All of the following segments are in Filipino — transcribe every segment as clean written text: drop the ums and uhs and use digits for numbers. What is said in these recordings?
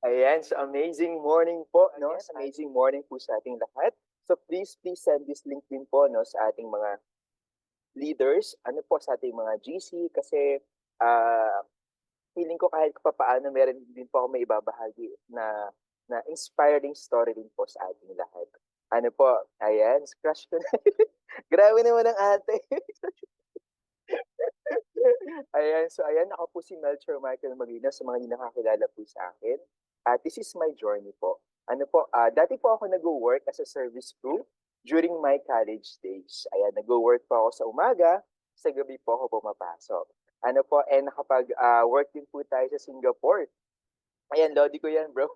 Ayan, so amazing morning po, no? So amazing morning po sa ating lahat. So please send this link din po, no, sa ating mga leaders, ano po, sa ating mga GC, kasi ah, feeling ko kahit papaano meron din po ako may ibabahagi na inspiring story din po sa ating lahat. Ano po, ayan, crush ko na. Grabe naman ang ate. Ayan, so ayan, ako po si Melchor Michael Molina sa mga hindi nakakilala po sa akin. This is my journey po. Ano po, dati po ako nag-work as a service crew during my college days. Ayan, nag-work po ako sa umaga, sa gabi po ako pumapasok. Ano po, work din po tayo sa Singapore. Ayan, Lodi ko yan, bro.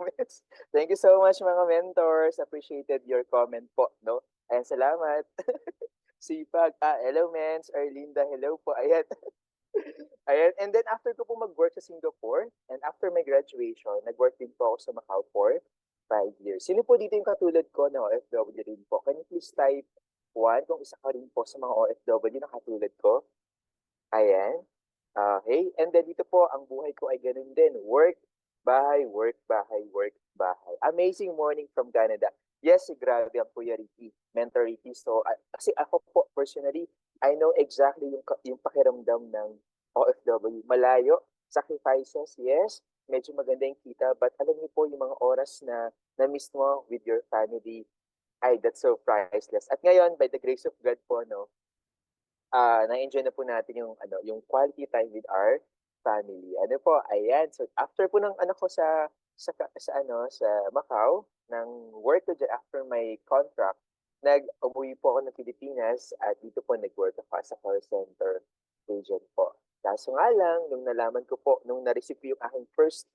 Thank you so much mga mentors. Appreciated your comment po, no? Ayan, salamat. Sipag. Hello, Mens. Erlinda, hello po. Ayan. Ayan. And then after ko po mag-work sa Singapore, and after my graduation, nag-work din po ako sa Macau for 5 years. Sino po dito yung katulad ko na OFW rin po? Can you please type 1 kung isa ka rin po sa mga OFW na katulad ko? Ayan. Okay. And then dito po, ang buhay ko ay ganun din. Work, bahay, work, bahay, work, bahay. Amazing morning from Canada. Yes, grabe ang Kuya Ricky, Mentor Ricky. So, kasi ako po, personally, I know exactly yung pakiramdam ng OFW. Malayo, sacrifices, yes, medyo maganda yung kita, but alam niyo po yung mga oras na miss mo with your family, ay, that's so priceless. At ngayon, by the grace of God po, no, na-enjoy na po natin yung quality time with our family. Ano po, ayan. So after po ng anak ko sa Macau, ng work ko dyan after my contract, umuwi po ako ng Pilipinas at dito po nag-work ako as a call center agent po. Kaso nga lang, nung nalaman ko po, nung na-receive ko yung aking first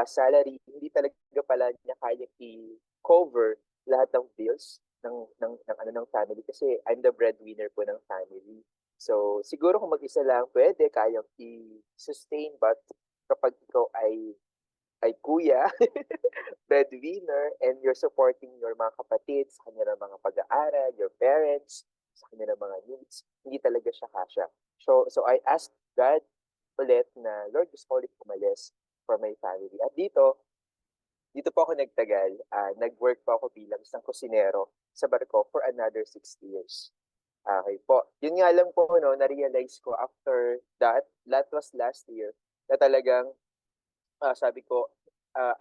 salary, hindi talaga pala niya kaya i-cover lahat ng bills ng family kasi I'm the breadwinner po ng family. So, siguro kung mag-isa lang, pwede, kayang i-sustain, but kapag ikaw ay kuya, breadwinner, and you're supporting your mga kapatid sa kanilang mga pag-aaral, your parents, sa kanilang mga needs, hindi talaga siya kasya. So I asked God ulit na, Lord, gusto ko ulit umalis for my family. At dito po ako nagtagal. Nag-work po ako bilang isang kusinero sa barko for another 6 years. Okay po. Yun nga lang po, no, na-realize ko after that was last year, na talagang, sabi ko,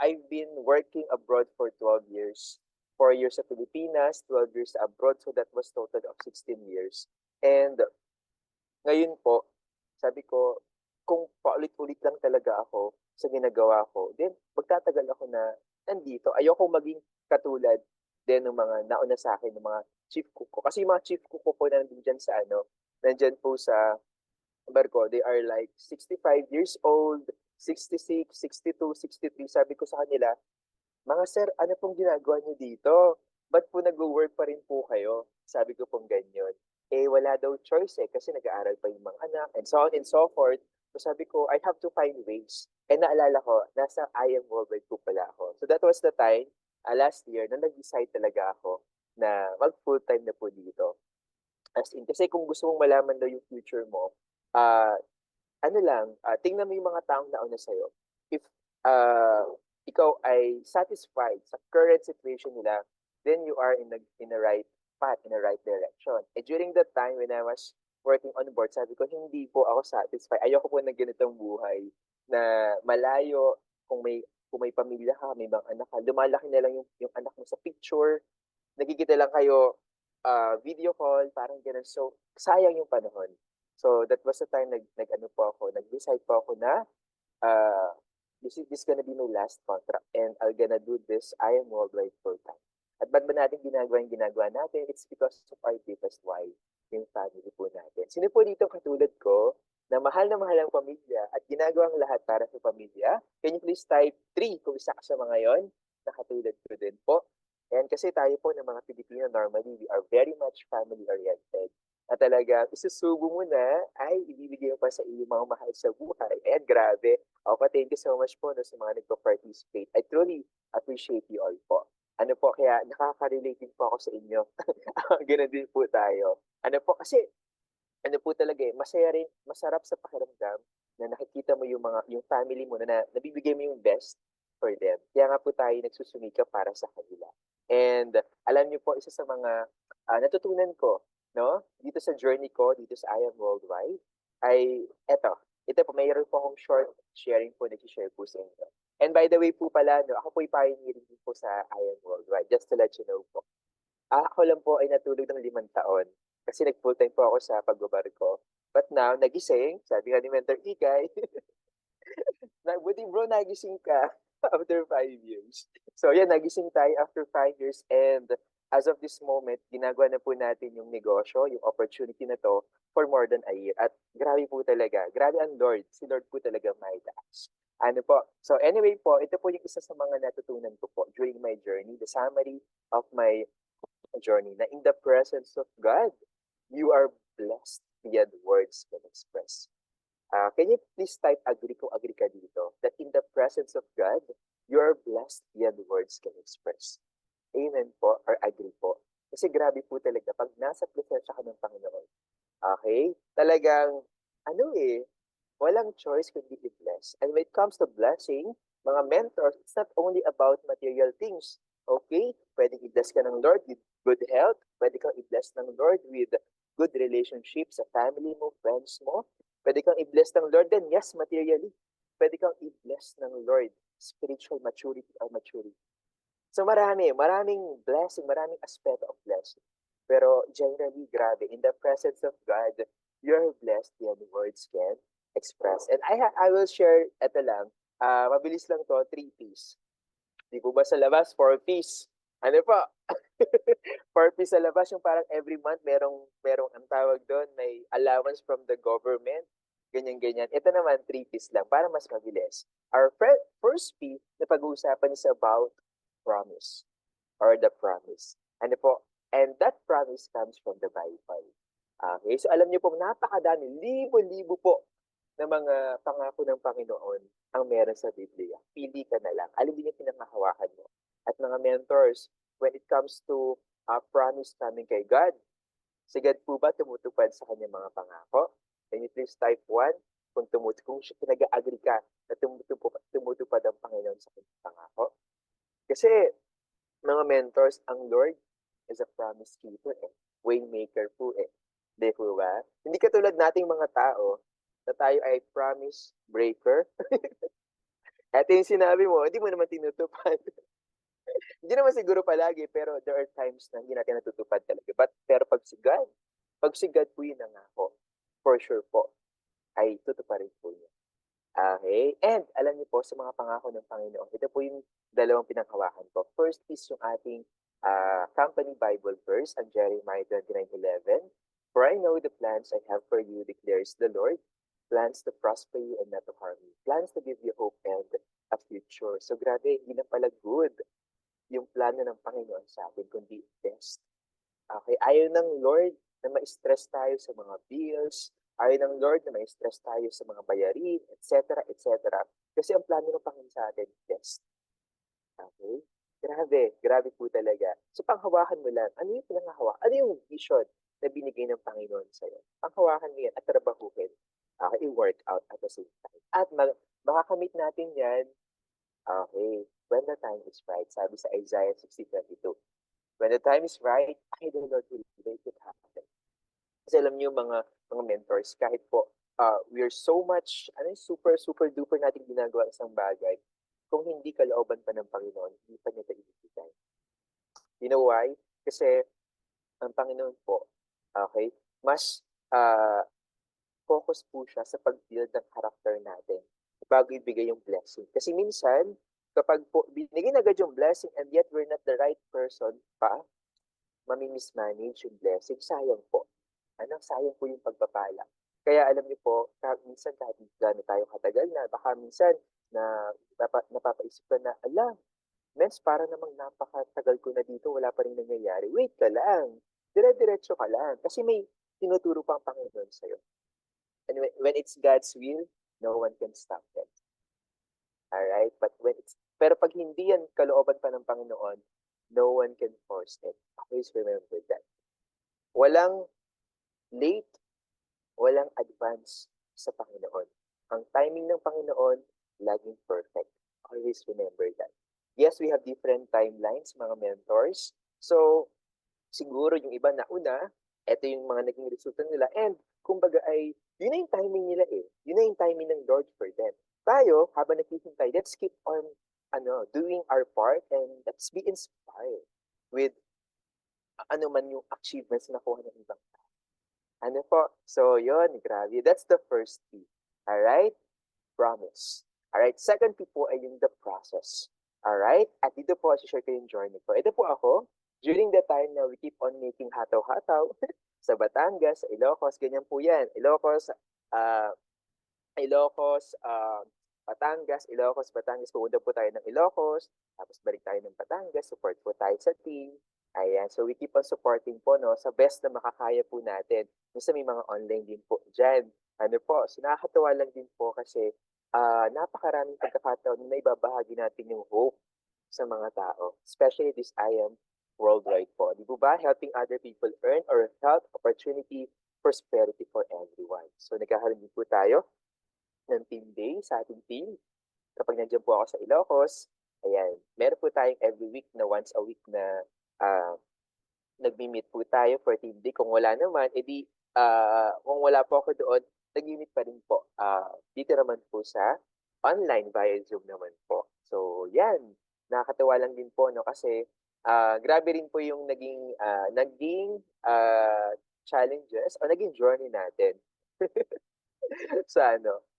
I've been working abroad for 12 years. 4 years sa Pilipinas, 12 years abroad, so that was total of 16 years. And ngayon po, sabi ko, kung paulit-ulit lang talaga ako sa ginagawa ko, then magtatagal ako na nandito. Ayoko maging katulad din ng mga nauna sa akin, ng mga chief cook ko. Kasi yung mga chief cook ko po nandun dyan sa nandyan po sa barko, they are like 65 years old, 66, 62, 63. Sabi ko sa kanila, mga sir, ano pong ginagawa niyo dito? Ba't po nag-work pa rin po kayo? Sabi ko pong ganyan. Eh, wala daw choice kasi nag-aaral pa yung mga anak, and so on and so forth. So sabi ko, I have to find ways. And naalala ko, nasa I am worldwide po pala ako. So that was the time, last year, na nag-decide talaga ako na mag full-time na po dito. As in, kasi kung gusto mong malaman daw yung future mo, ah, tingnan mo yung mga taong nauna sa'yo. If uh, ikaw ay satisfied sa current situation nila, then you are in the right path, in the right direction. And during that time when I was working on board, sabi ko, hindi po ako satisfied. Ayoko po ng ganitong buhay na malayo, kung may pamilya ka, may mga anak ka, lumalaki na lang yung anak mo sa picture, nagkikita lang kayo video call, parang ganun. So, sayang yung panahon. So, that was the time nag-ano po ako, nag-decide po ako na uh, this gonna be my last contract and I'm gonna do this I am worldwide full time. At ba't ba natin ginagawa yung ginagawa natin? It's because of our deepest why, yung family po natin. Sino po dito katulad ko na mahal ang pamilya at ginagawa ang lahat para sa pamilya? Can you please type 3 kung isa ka sa mga yon na katulad ko din po? And kasi tayo po ng mga Pilipino, normally, we are very much family-oriented. Na talaga, isusubo mo na, ay ibibigay mo pa sa iyong mga mahal sa buhay. And grabe. Ako, thank you so much po no, sa mga nagpa-participate. I truly appreciate you all po. Ano po, kaya nakaka-relate din po ako sa inyo. Ganun din po tayo. Ano po, kasi ano po talaga masaya rin, masarap sa pakiramdam na nakikita mo yung family mo na nabibigay mo yung best for them. Kaya nga po tayo nagsusumikap para sa kanila. And alam niyo po, isa sa mga natutunan ko, no, dito sa journey ko, dito sa I Am Worldwide, ay ito po, mayroon po akong short sharing po na share po sa inyo. And by the way po pala, no, ako po ay pioneering din po sa I Am Worldwide, just to let you know po. Ako lang po ay natulog ng 5 taon kasi nag-full time po ako sa pagbabarko. But now, nagising, sabi nga ni Mentor Ikay, buti bro, nagising ka after 5 years. So yan, nagising tayo after 5 years and as of this moment, ginagawa na po natin yung negosyo, yung opportunity na to for more than a year. At grabe po talaga, grabe ang Lord. Si Lord po talaga may taas. Ano po? So anyway po, ito po yung isa sa mga natutunan ko po during my journey, the summary of my journey, na in the presence of God, you are blessed beyond words can express. Can you please type agree kung agree ka dito? That in the presence of God, you are blessed beyond words can express. Amen po or agree po. Kasi grabe po talaga pag nasa presensya ka ng Panginoon. Okay? Talagang, walang choice kundi i-bless. And when it comes to blessing, mga mentors, it's not only about material things. Okay? Pwedeng i-bless ka ng Lord with good health. Pwede kang i-bless ng Lord with good relationships sa family mo, friends mo. Pwede kang i-bless ng Lord then, yes, materially. Pwede kang i-bless ng Lord, spiritual maturity or maturity. So maraming blessing, maraming aspeto of blessing. Pero generally, grabe, in the presence of God, you're blessed beyond words can express. And I will share, ito lang, mabilis lang to, 3 Ps. Di po ba sa labas, 4 Ps? Ano po? 4 Ps sa labas, yung parang every month, merong ang tawag doon, may allowance from the government, ganyan-ganyan. Ito naman, 3 Ps lang, para mas mabilis. Our first P na pag-uusapan is about promise or the promise. Ano po? And that promise comes from the Bible. Okay, so alam niyo po, napakadami, libo-libo po na mga pangako ng Panginoon ang meron sa Biblia. Pili ka na lang. Alin din yung pinangahawakan mo. At mga mentors, when it comes to promise coming kay God, si God po ba tumutupad sa kanyang mga pangako? Can you please type 1? Kung nag-agree ka na tumutupad ang Panginoon sa kanyang pangako. Kasi, mga mentors, ang Lord is a promise keeper Waymaker po Di po ba? Hindi katulad nating mga tao na tayo ay promise breaker. Ito yung sinabi mo, hindi mo naman tinutupad. Hindi naman siguro palagi, pero there are times na hindi natin natutupad talaga. Pero pag si God po yung nangako, for sure po, ay tutuparin po niya. Okay? And alam niyo po, sa mga pangako ng Panginoon, ito po yung dalawang pinanghawakan ko. First is yung ating company Bible verse, ang Jeremiah 29:11. For I know the plans I have for you, declares the Lord, plans to prosper you and not to harm you, plans to give you hope and a future. So grabe, hindi na pala good yung plano ng Panginoon sa atin, kundi best. Okay? Ayaw ng Lord na ma-stress tayo sa mga bills, ayaw ng Lord na ma-stress tayo sa mga bayarin, etc., etc. Kasi ang plano ng Panginoon sa atin, best. Okay? Grabe po talaga. So, panghawakan mo lang. Ano yung pinanghahawakan? Ano yung vision na binigay ng Panginoon sa'yo? Panghawakan mo yan at trabahuhin. I-work out at the same time. At makakamit natin yan, okay, when the time is right. Sabi sa Isaiah 60:22. When the time is right, I, the Lord, will make it happen. Kasi alam niyo mga mentors, kahit po we are so much, super, super duper natin ginagawa isang bagay, kung hindi kalooban pa ng Panginoon, hindi pa niya ito ibibigay. You know why? Kasi ang Panginoon po, okay, mas focus po siya sa pag-build ng character natin bago ibigay yung blessing. Kasi minsan, kapag po binigay na agad yung blessing and yet we're not the right person pa, mami-mismanage yung blessing, sayang po. Sayang po yung pagpapala. Kaya alam niyo po, minsan kahit gano'n tayo katagal na, baka minsan na napapaisip ka na, mens, para namang napakatagal ko na dito, wala pa rin nangyayari. Wait ka lang. Dire-diretso ka lang. Kasi may tinuturo pang Panginoon sa'yo. And when it's God's will, no one can stop it. Alright? Pero pag hindi yan kalooban pa ng Panginoon, no one can force it. Always remember that. Walang late, walang advance sa Panginoon. Ang timing ng Panginoon, laging perfect. always remember that. Yes, we have different timelines, mga mentors. So, siguro yung iba nauna, eto yung mga naging resulta nila. And, kumbaga ay, yun na yung timing nila eh. Yun na yung timing ng Lord for them. Tayo, habang naghihintay, let's keep on doing our part and let's be inspired with ano man yung achievements na nakuha ng ibang tao. Ano po? So, yun, grabe. That's the first P. Alright? Promise. Alright? Second P po ay yung the process. Alright? At dito po, share ko yung journey ko. Ito po ako, during the time na we keep on making hataw-hataw sa Batangas, sa Ilocos, ganyan po yan. Ilocos, Ilocos, Batangas, Batangas. Pumunta po tayo ng Ilocos, tapos balik tayo ng Batangas, support po tayo sa team. Ayan, so we keep on supporting po, no, sa best na makakaya po natin. Minsan may mga online din po dyan. Ano po, so nakakatuwa lang din po kasi napakaraming pagkakataon na ibabahagi natin yung hope sa mga tao. Especially this I am worldwide po. Di ba? Helping other people earn or health, opportunity, prosperity for everyone. So nagkakaroon din po tayo ng team day sa ating team. Kapag nandiyan po ako sa Ilocos, ayan, meron po tayong every week na once a week na nagmi-meet po tayo for team day. Kung wala naman, edi kung wala po ako doon, nag-meet pa rin po. Dito naman po sa online via Zoom naman po. So, yan. Nakakatawa lang din po, no? Kasi grabe rin po yung naging challenges o naging journey natin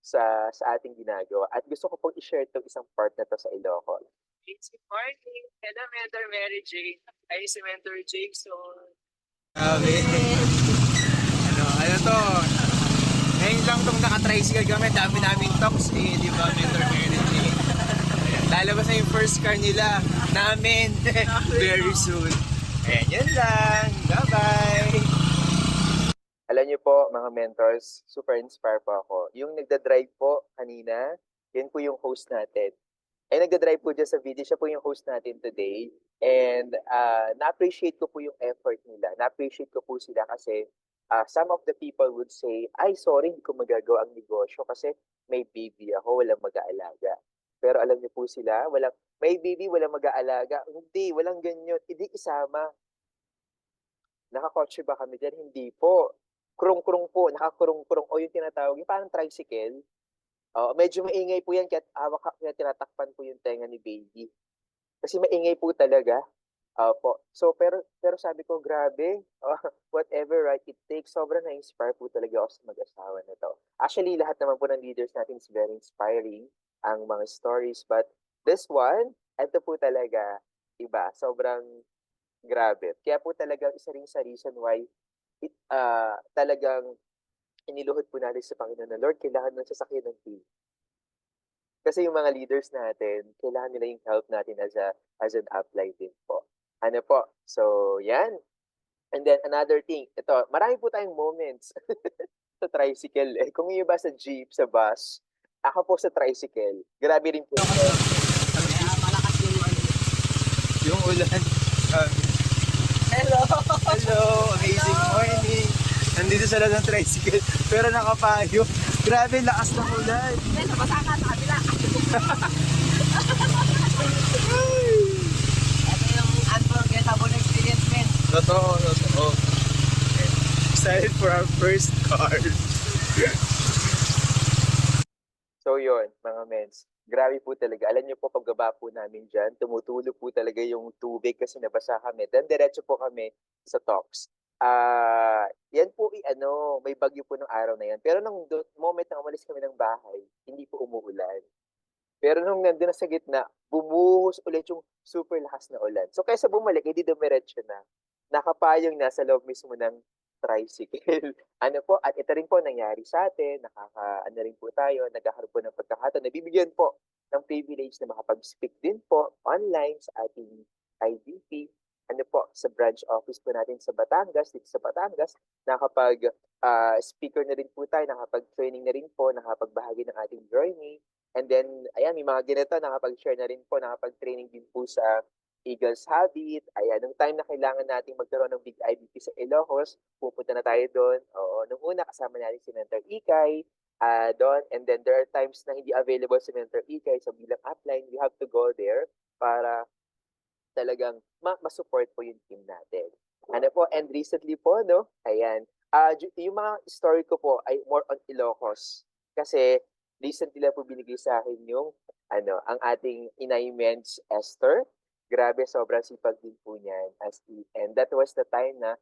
sa ating ginagawa. At gusto ko pong i-share itong isang part na to sa Ilocos. Good morning. Hello, Mentor Mary Jane. Ay, si Mentor Jason. Grabe. Ano to? Ngayon lang itong naka-tricycle kami. Dami naming talks eh. Di ba, Mentor Mary Jane? Lalabas na yung first car nila. Namin. Very soon. Ayan, yun lang. Bye-bye. Alam niyo po, mga mentors, super inspired po ako. Yung nagda-drive po kanina, yun po yung host natin. Ay nagda-drive po dyan sa video, siya po yung host natin today. And na-appreciate ko po yung effort nila. Na-appreciate ko po sila kasi some of the people would say, ay sorry, hindi ko magagawa ang negosyo kasi may baby ako, walang mag-aalaga. Pero alam niyo po sila, may baby, walang mag-aalaga. Hindi, walang ganyan. Hindi isama. Nakakotse ba kami dyan? Hindi po. Kurung-kurung po, nakakurung-kurung. O yung tinatawag, yung parang tricycle. Medyo maingay po yan kaya tinatakpan po yung tenga ni baby. Kasi maingay po talaga. Po. So, pero sabi ko, grabe, whatever right it takes, sobrang na-inspire po talaga ako sa mag-asawa na to. Actually, lahat naman po ng leaders natin is very inspiring, ang mga stories. But this one, ito po talaga, iba. Sobrang grabe. Kaya po talaga isa rin sa reason why talagang iniluhod po natin sa Panginoon na, Lord, kailangan ng sasakyan ng team. Kasi yung mga leaders natin, kailangan nila yung help natin as an upline din po. Ano po? So, yan. And then another thing, ito, marami po tayong moments sa tricycle. Kung yung iba sa jeep, sa bus, ako po sa tricycle. Grabe rin po. Malakas Yung ulan. Hello. Hello, amazing morning. Nandito sa loob ng tricycle, pero nakapayo. Grabe, lakas ng ulan. Nabasa ka sa kabila. Ito yung unforgettable experience, men. Totoo. Excited for our first car. So yun, mga mens. Grabe po talaga. Alam niyo po, pagbaba po namin dyan, tumutulo po talaga yung tubig kasi nabasa kami. Then diretso po kami sa talks. Yan po may bagyo po ng araw na yan. Pero nung moment na umalis kami ng bahay, hindi po umuulan. Pero nung nandun na sa gitna, bumuhos ulit yung super lakas na ulan. So kaysa bumalik, hindi dumiretso na. Nakapayong nasa loob mismo ng tricycle. At ito rin po nangyari sa atin, rin po tayo, nagkakaroon po ng pagkakataon, nabibigyan po ng privilege na makapag-speak din po online sa ating IDP, sa branch office po natin sa Batangas, dito sa Batangas, speaker na rin po tayo, nakapag-training na rin po, nakapagbahagi ng ating journey. And then, ayan, may mga ganito, nakapag-share na rin po, nakapag-training din po sa Eagles Habit. Ayan, nung time na kailangan nating magkaroon ng big IBP sa Ilocos, pupunta na tayo doon. Oo, nung una kasama natin si Mentor Ikay, doon. And then there are times na hindi available si Mentor Ikay. So bilang upline, we have to go there para talagang ma-support po yung team natin. Ano po, and recently po, no, ayan, yung mga story ko po ay more on Ilocos. Kasi recently lang po binigay sa akin yung, ang ating Inay Men's Esther. Grabe, sobrang sipag din po niyan. And that was the time na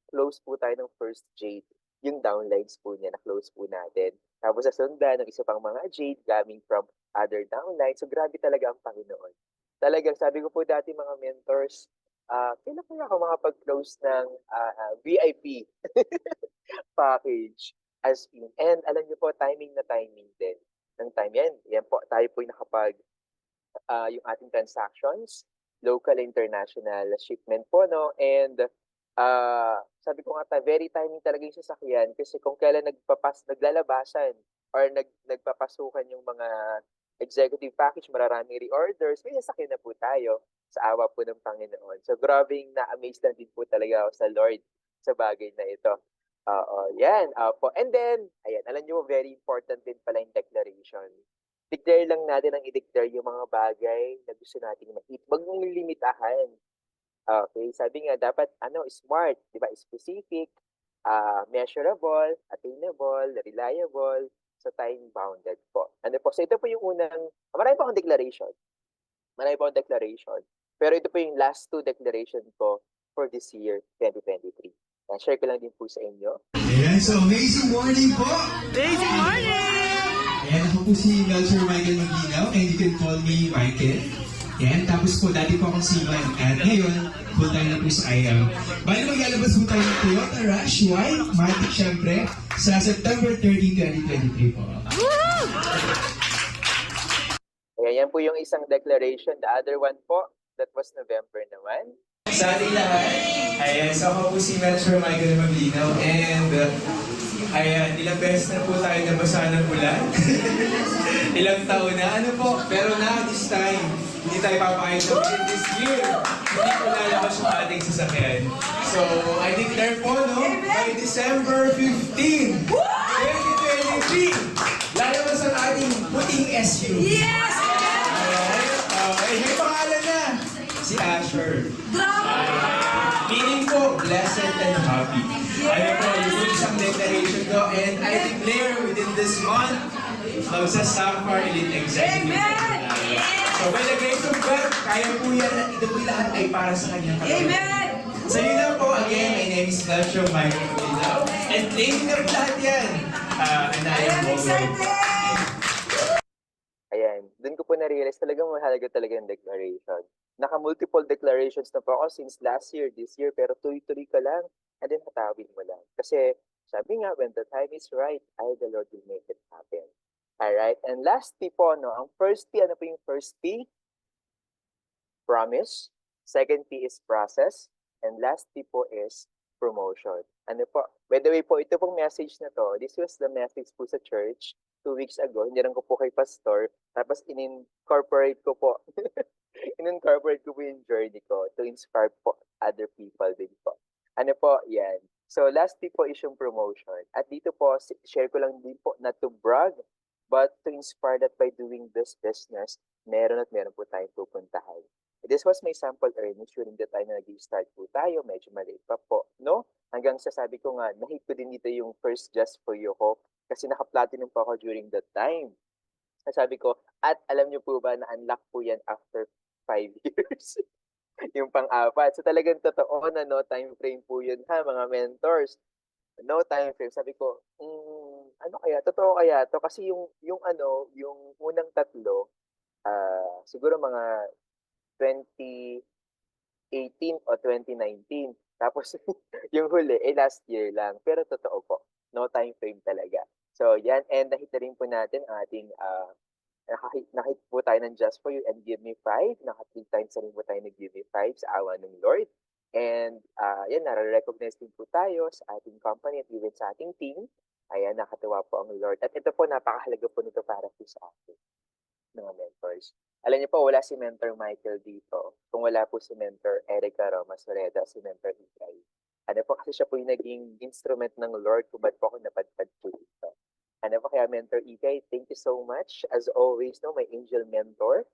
close po tayo ng first Jade. Yung downlines po niya, na-close po natin. Tapos sa sundan, ng isa pang mga Jade coming from other downlines. So grabe talaga ang Panginoon. Talagang sabi ko po dati mga mentors, kailan kaya ako makapag-close ng VIP package as in. And alam niyo po, timing na timing din ng time yan. Yan po, tayo po yung yung ating transactions, local, international shipment po, no? And sabi ko nga, very timing talaga yung sasakyan kasi kung kailan naglalabasan or nagpapasukan yung mga executive package, mararaming reorders, may sasakyan na po tayo sa awa po ng Panginoon. So, grabing na-amaze lang din po talaga ako sa Lord sa bagay na ito. Yan. Po. And then, ayan, alam nyo, very important din pala yung declaration. Declare lang natin ang i-declare yung mga bagay na gusto nating ma-hit. Wag mong limitahan. Okay, sabi nga, dapat, smart, di ba? Specific, measurable, attainable, reliable, sa time-bounded po. So ito po yung unang, marami po akong declaration. Pero ito po yung last two declaration ko for this year, 2023. Share ko lang din po sa inyo. Ayan, so amazing morning po! Amazing morning! Ayan, ako po si Melcher Michael Maglinaw and you can call me Michael. Ayan, tapos po dati po akong seaman at ngayon, full-time na po sa IM. Bali maglalabas po tayo ng Toyota Rush White Matic syempre sa September 30, 2023 po. Ayan, yan po yung isang declaration. The other one po, that was November naman. Sa ating lahat, ayan, so ako po si Melcher Michael Maglinaw and ayan, ilang beses na po tayo nabasa ng ulan. Ilang taon na, pero na this time, hindi tayo papakita within this year. Hindi po lalabas yung ating sasakyan. So, I declare po, by December 15, 2023, lalabas ang ating puting SUV. Yes! May pangalan na, si Asher. Meaning po, blessed and happy. Ayan po, yung isang declaration ko, and I declare within this month, magsasafar elite executive. So by the grace of God, kaya po yan at ito po lahat ay para sa kanyang katawan. Amen! So yun lang po, again, my name is Melcher Michael Maglinaw, and claiming na lahat yan. And I am excited! Ayan, dun ko po na-realize talagang mahalaga talaga yung declaration. Naka-multiple declarations na po ako since last year, this year, pero tuloy-tuloy ka lang, and then hatawin mo lang. Kasi sabi nga, when the time is right, I, the Lord, will make it happen. Alright, and last P po, ang first P, ano po yung first P? Promise. Second P is process. And last P po is promotion. Ano po? By the way po, ito pong message na to, this was the message po sa church 2 weeks ago. Hindi ko po kay pastor. Tapos in-incorporate ko po. In-incorporate ko po yung journey ko to inspire po other people din po. Ano po? Yan. So last P po is yung promotion. At dito po, share ko lang din po, not to brag, but to inspire that by doing this business, meron po tayong pupuntahan. This was my sample earnings during the time na nag-start po tayo. Medyo maliit pa po, no? Hanggang sa sabi ko nga, nahit ko din dito yung first Just For You ko kasi naka-platinum po ako during that time. Sabi ko, at alam niyo po ba na unlock po yan after 5 years? Yung pang-apat. So talagang totoo na no time frame po yun ha, mga mentors. No time frame. Sabi ko, ano kaya? Totoo kaya to? Kasi yung unang tatlo, siguro mga 2018 o 2019. Tapos yung huli, last year lang. Pero totoo po, no time frame talaga. So yan, and nahit na rin po natin ang ating, nakahit po tayo ng Just For You and Give Me 5. Naka 3 times na rin po tayo ng Give Me 5 sa awa ng Lord. And yan, nare-recognize din po tayo sa ating company at even sa ating team. Ayan, nakatuwa po ang Lord. At ito po, napakahalaga po nito para po sa atin, mga mentors. Alam niyo po, wala si Mentor Michael dito. Kung wala po si Mentor Erica Roma Soreda, si Mentor Ikay. Ano po, kasi siya po yung naging instrument ng Lord kung ba't po ako napadpad po dito. Ano pa kaya Mentor Ikay, thank you so much. As always, no, my angel mentor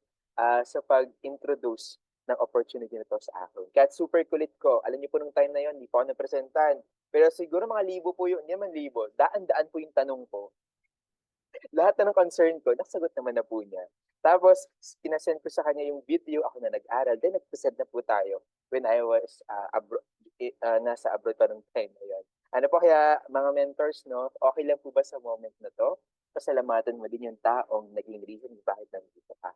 sa pag-introduce ng opportunity na to sa akin. Kaya super kulit ko. Alam niyo po nung time na yon, hindi pa ako napresentan. Pero siguro mga libo po yun, hindi naman libo. Daan-daan po yung tanong ko. Lahat na ng concern ko, nasagot naman na po niya. Tapos, pinasend ko sa kanya yung video, ako na nag-aral. Then, nag-present na po tayo when I was nasa abroad pa nung time na yun. Ano po kaya, mga mentors, no? Okay lang po ba sa moment na to? Pasalamatan mo din yung taong naging reason kung bakit nandito ka.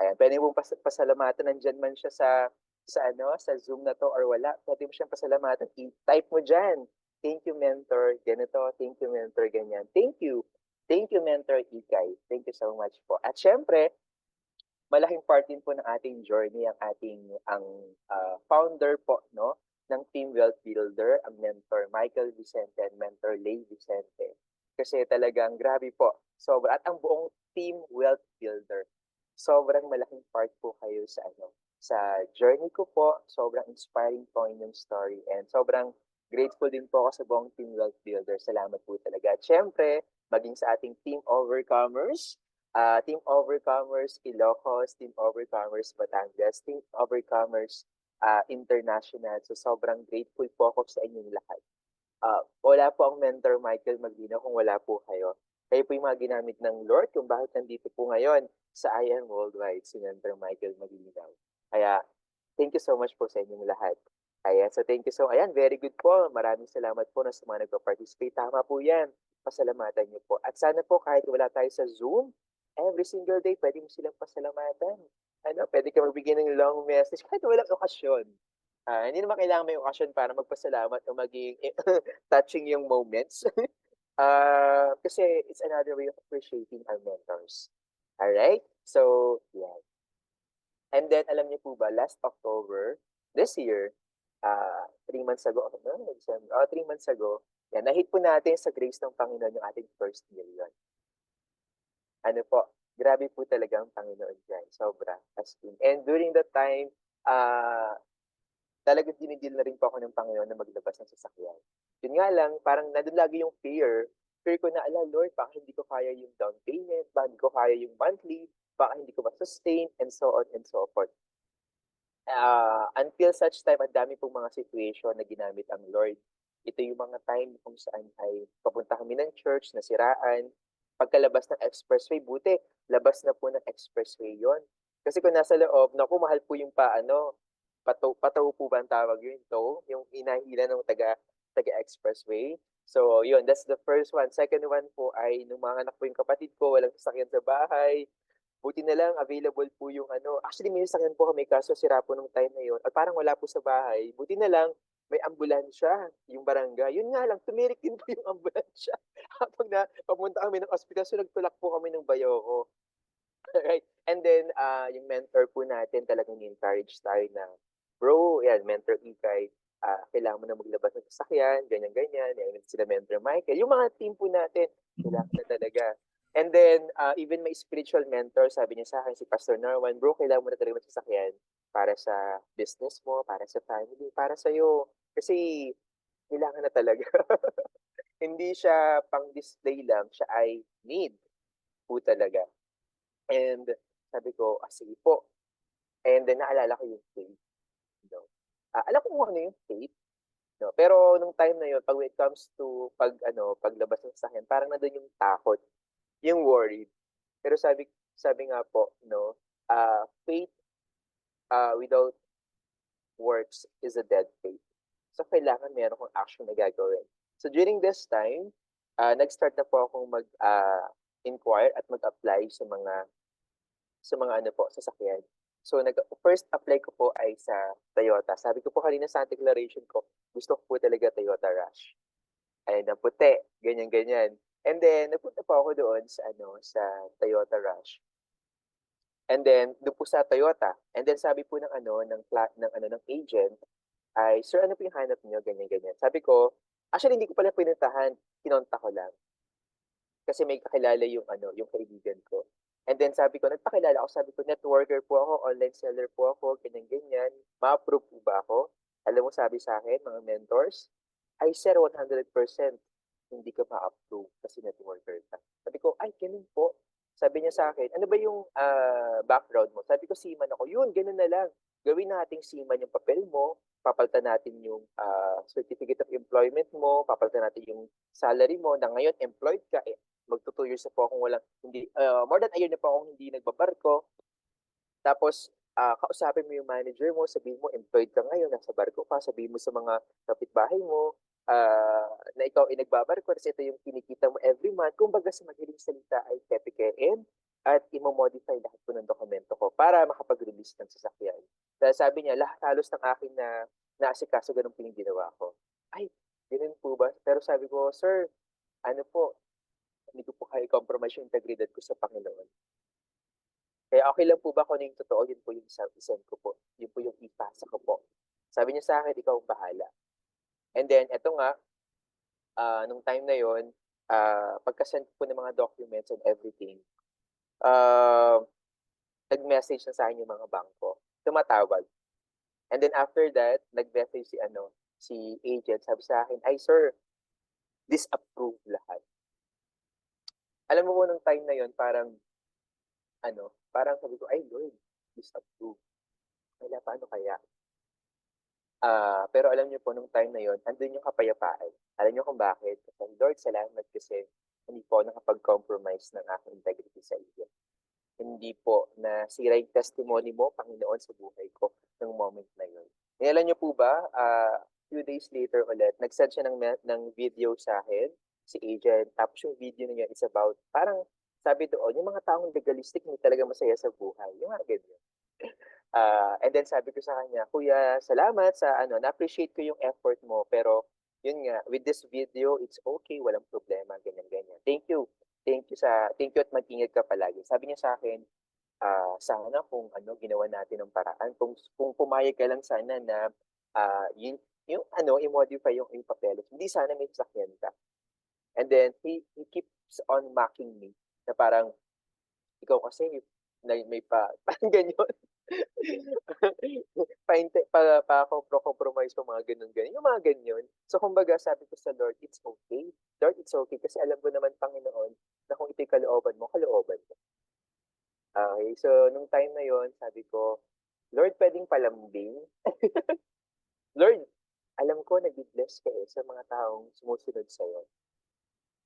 Ayan, pwede mong pasalamatan, nandyan man siya sa Zoom na to or wala. Pwede mo siyang pasalamatan. I-type mo dyan. Thank you, mentor. Ganito. Thank you, mentor. Ganyan. Thank you. Thank you, Mentor Ikay. Thank you so much po. At syempre, malaking part din po ng ating journey ang founder po no ng Team Wealth Builder, ang Mentor Michael Vicente and Mentor Lay Vicente. Kasi talagang grabe po. At ang buong Team Wealth Builder. Sobrang malaking part po kayo sa journey ko po. Sobrang inspiring po inyong story and sobrang grateful din po ako sa buong Team Wealth Builder. Salamat po talaga. At syempre, maging sa ating Team Overcomers, Team Overcomers Ilocos, Team Overcomers Batangas, Team Overcomers International. So sobrang grateful po ako sa inyong lahat. Wala po ang Mentor Michael Maglino kung wala po kayo. Kayo po yung mga ginamit ng Lord kung bakit nandito po ngayon sa I Am Worldwide, si Mentor Michael Maglino. Kaya, thank you so much po sa inyong lahat. Ayan, so thank you so much. Ayan, very good po. Maraming salamat po na sa mga nagpa-participate. Tama po yan. Pasalamatan niyo po. At sana po kahit wala tayo sa Zoom, every single day, pwede mo silang pasalamatan. Pwede ka magbigay ng long message kahit walang okasyon. Hindi naman kailangan may okasyon para magpasalamat o maging touching yung moments. Kasi it's another way of appreciating our mentors. Alright? So, yeah. And then, alam niyo po ba, last October, this year, 3 months ago, 3 months ago, yan, nahit po natin sa grace ng Panginoon yung ating first million. Ano po, grabe po talaga ang Panginoon dyan. Sobra. As in. And during that time, talagang dinidil na rin po ako ng Panginoon na maglabas ng sasakyan. Yun nga lang, parang nandun lagi yung fear. Fear ko na, Lord, baka hindi ko kaya yung down payment, baka hindi ko kaya yung monthly, baka hindi ko ma-sustain, and so on and so forth. Until such time, ang dami pong mga situation na ginamit ang Lord. Ito yung mga time kung saan ay papunta kami ng church, nasiraan. Pagkalabas ng expressway, buti, labas na po ng expressway yon. Kasi kung nasa loob, naku, mahal po yung pataw po ba ang tawag yun? Tow, yung inahila ng taga-expressway. So, yun, that's the first one. Second one po ay, nung mga anak po yung kapatid ko, walang sasakyan sa bahay. Buti na lang, available po yung actually may sasakyan po kami, kaso sira po nung time na yun. At parang wala po sa bahay. Buti na lang, may ambulansya, yung barangay. Yun nga lang, tumirik din po yung ambulansya. Habang papunta kami ng ospital, so nagtulak po kami ng Bayoko. Right? And then, yung mentor po natin talagang encourage tayo na, bro, yan, Mentor Ikay, kailangan mo na maglabas ng sasakyan, ganyan-ganyan. Yan, sila Mentor Michael. Yung mga team po natin, kailangan na talaga. And then, even my spiritual mentor, sabi niya sa akin, si Pastor Norman, bro, kailangan mo na talaga magsasakyan para sa business mo, para sa family, para sa'yo. Kasi, kailangan na talaga. Hindi siya pang-display lang, siya ay need po talaga. And sabi ko, sige po. And then, naalala ko yung faith. No? Alam ko kung ano yung faith. No? Pero, nung time na yun, when it comes to paglabas ng sasakyan, parang nandun yung takot, yung worried. Pero sabi nga po, no, faith without works is a dead faith. So, kailangan meron kong action na gagawin. So, during this time, nag-start na po akong mag-inquire at mag-apply sa mga sasakyan. So, first apply ko po ay sa Toyota. Sabi ko po kanina sa declaration ko, gusto ko po talaga Toyota Rush. Ay, na puti, ganyan-ganyan. And then, napunta po ako doon sa Toyota Rush. And then, doon po sa Toyota. And then, sabi po ng agent, ay, sir, ano po yung hanap niyo? Ganyan-ganyan. Sabi ko, actually, hindi ko pala pinuntahan. Kinonta ko lang. Kasi may kakilala yung kaibigan ko. And then, sabi ko, nagpakilala ako. Sabi ko, networker po ako, online seller po ako, ganyan-ganyan. Ma-approve po ba ako? Alam mo, sabi sa akin, mga mentors, ay, sir, 100%. hindi ka ma-approve kasi networker ka. Sabi ko, ay, ganun po. Sabi niya sa akin, ano ba yung background mo? Sabi ko, seaman ako. Yun, ganun na lang. Gawin nating seaman yung papel mo, papalitan natin yung certificate of employment mo, papalitan natin yung salary mo na ngayon employed ka. Eh, magto 2 years na po akong walang, hindi, more than a year na po akong hindi nagbabarko. Tapos, kausapin mo yung manager mo, sabihin mo, employed ka ngayon, nasa barko ka, sabihin mo sa mga kapitbahay mo, na ikaw ay nagbabarko, kasi ito yung kinikita mo every month. Kung baga sa madaling salita ay pepikein at imo-modify lahat po ng dokumento ko para makapag-release ng sasakyan. Dahil sabi niya, lahat halos ng akin na naasikaso, ganun po yung ginawa ko. Ay, ganun po ba? Pero sabi ko, sir, ano po, hindi ko po kaya i-compromise yung integridad ko sa Panginoon. Kaya okay lang po ba kung ano yung totoo, yun po yung isend ko po. Yun po yung ipasa ko po. Sabi niya sa akin, ikaw ang bahala. And then, eto nga, nung time na yon, pagka-send ko po ng mga documents and everything, nag-message na sa akin yung mga bangko. Tumatawag. And then after that, nag-message si agent, sabi sa akin, ay sir, disapprove lahat. Alam mo po nung time na yon, parang sabi ko, ay Lord, disapprove. Kaya paano kaya? Pero alam niyo po, nung time na yon, andun yung kapayapaan. Alam niyo kung bakit? Kasi, Lord, salamat kasi hindi po ako nakapag-compromise ng aking integrity sa iyo. Hindi po na sira yung testimony mo, Panginoon, sa buhay ko ng moment na yun. E, alam niyo po ba, few days later ulit, nag-send siya ng video sa akin, si agent. Tapos yung video na yun is about, parang sabi doon, yung mga taong legalistic hindi talaga masaya sa buhay. Yung mga ganyan. And then sabi ko sa kanya, Kuya, salamat sa na-appreciate ko yung effort mo, pero yun nga, with this video, it's okay, walang problema, ganyan-ganyan. Thank you. Thank you at mag-ingat ka palagi. Sabi niya sa akin, sana kung ginawa natin ng paraan, kung pumayag ka lang sana na i-modify yung papeles, hindi sana may sasakyan ka. And then he keeps on mocking me na parang ikaw kasi may parang ganyan. Compromise pa mga ganun. Yung mga ganyan. So, kumbaga, sabi ko sa Lord, it's okay. Lord, it's okay. Kasi alam ko naman, Panginoon, na kung ito'y kalooban mo, kalooban mo. Okay, so, nung time na yon, sabi ko, Lord, pwedeng palambing. Lord, alam ko, nag-bless ka sa mga taong sumusunod sa'yo.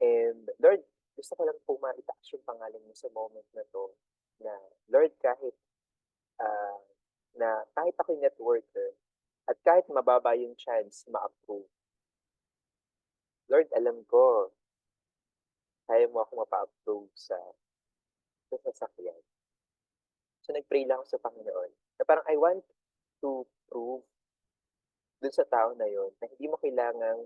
And, Lord, gusto ko lang po maitaas yung pangalan mo sa moment na to, na, Lord, kahit ako'y networker, at kahit mababa yung chance ma-approve, Lord, alam ko, kaya mo ako mapa-approve sa sasakyan. So, nag-pray lang ako sa Panginoon. Na parang I want to prove dun sa tao na yon na hindi mo kailangang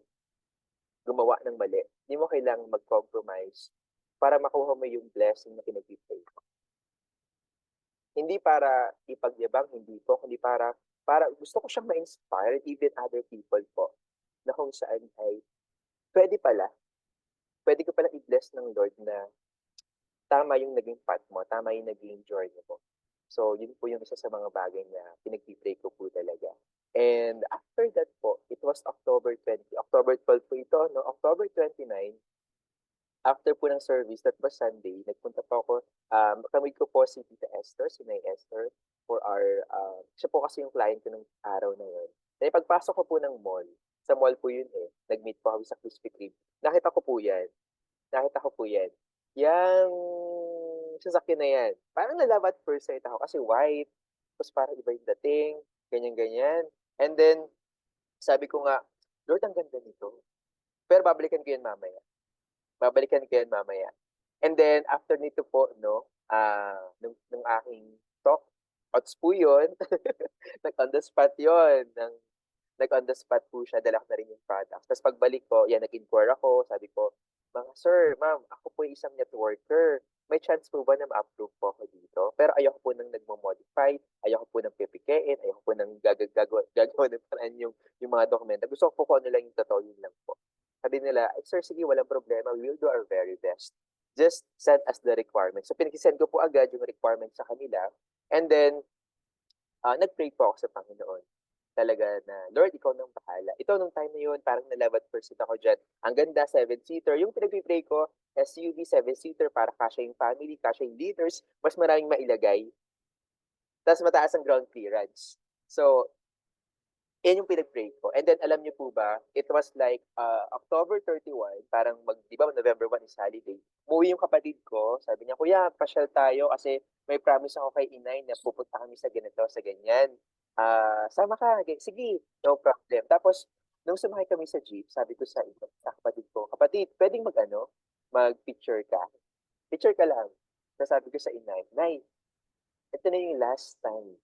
gumawa ng mali. Hindi mo kailangang mag-compromise para makuha mo yung blessing na pinag-pray ko. Hindi para ipagyabang, hindi po, kundi para gusto ko siyang ma-inspire even other people po na kung saan ay pwede ko pala i-bless ng Lord na tama yung naging path mo, tama yung naging journey mo. So, yun po yung isa sa mga bagay na pinag-pray ko po talaga. And after that po, it was October 12 po ito, no? October 29, after po ng service, that was Sunday, nagpunta po ako, kamig ko po si Tita Esther, si Nay Esther, for our, siya po kasi yung client ko ng araw na yun. Then pagpasok ko po ng mall, sa mall po yun nag-meet po kami sa Krispy Kreme. Nakita ko po yan. Yang sasakyan na yan. Parang na-love at first sight ako kasi white, tapos parang iba yung dating, ganyan-ganyan. And then, sabi ko nga, Lord, ang ganda nito. Pero babalikan ko yan mamaya. And then, after nito po, nung aking talk, outs po yun, nag-on the spot yun. Nag-on the spot po siya, dala ko na rin yung products. Tapos pagbalik ko, nag-inquire ako, sabi ko, mga sir, ma'am, ako po yung isang networker. May chance po ba na ma-approve po ako dito? Pero ayoko po nang nagmo-modify, ayoko po nang pipikein, ayoko po nang gagawa ng paraan yung mga dokumento. Gusto ko po kung ano lang yung totoo, yun lang po. Sabi nila, sir, sige, walang problema. We will do our very best. Just send us the requirements. So, pinag-send ko po agad yung requirements sa kanila. And then, nag-pray po ako sa Panginoon. talaga na, Lord, ikaw nang bahala. Ito, nung time na yun, parang na-love at first sight ako dyan. Ang ganda, 7-seater. Yung pinag-pray ko, SUV, 7-seater, para kasya yung family, kasya yung leaders, mas maraming mailagay. Tapos mataas ang ground clearance. So, yan yung pinag-pray ko. And then, alam niyo po ba, it was like October 31, parang di ba, November 1 is holiday. Umuwi yung kapatid ko, sabi niya, Kuya, pasyal tayo kasi may promise ako kay inay na pupunta kami sa ganito, sa ganyan. Sama ka, sige, no problem. Tapos, nung sumakay kami sa jeep, sabi ko sa kapatid ko, kapatid, pwedeng mag-picture ka. Picture ka lang. Tapos sabi ko sa inay, Nay, ito na yung last time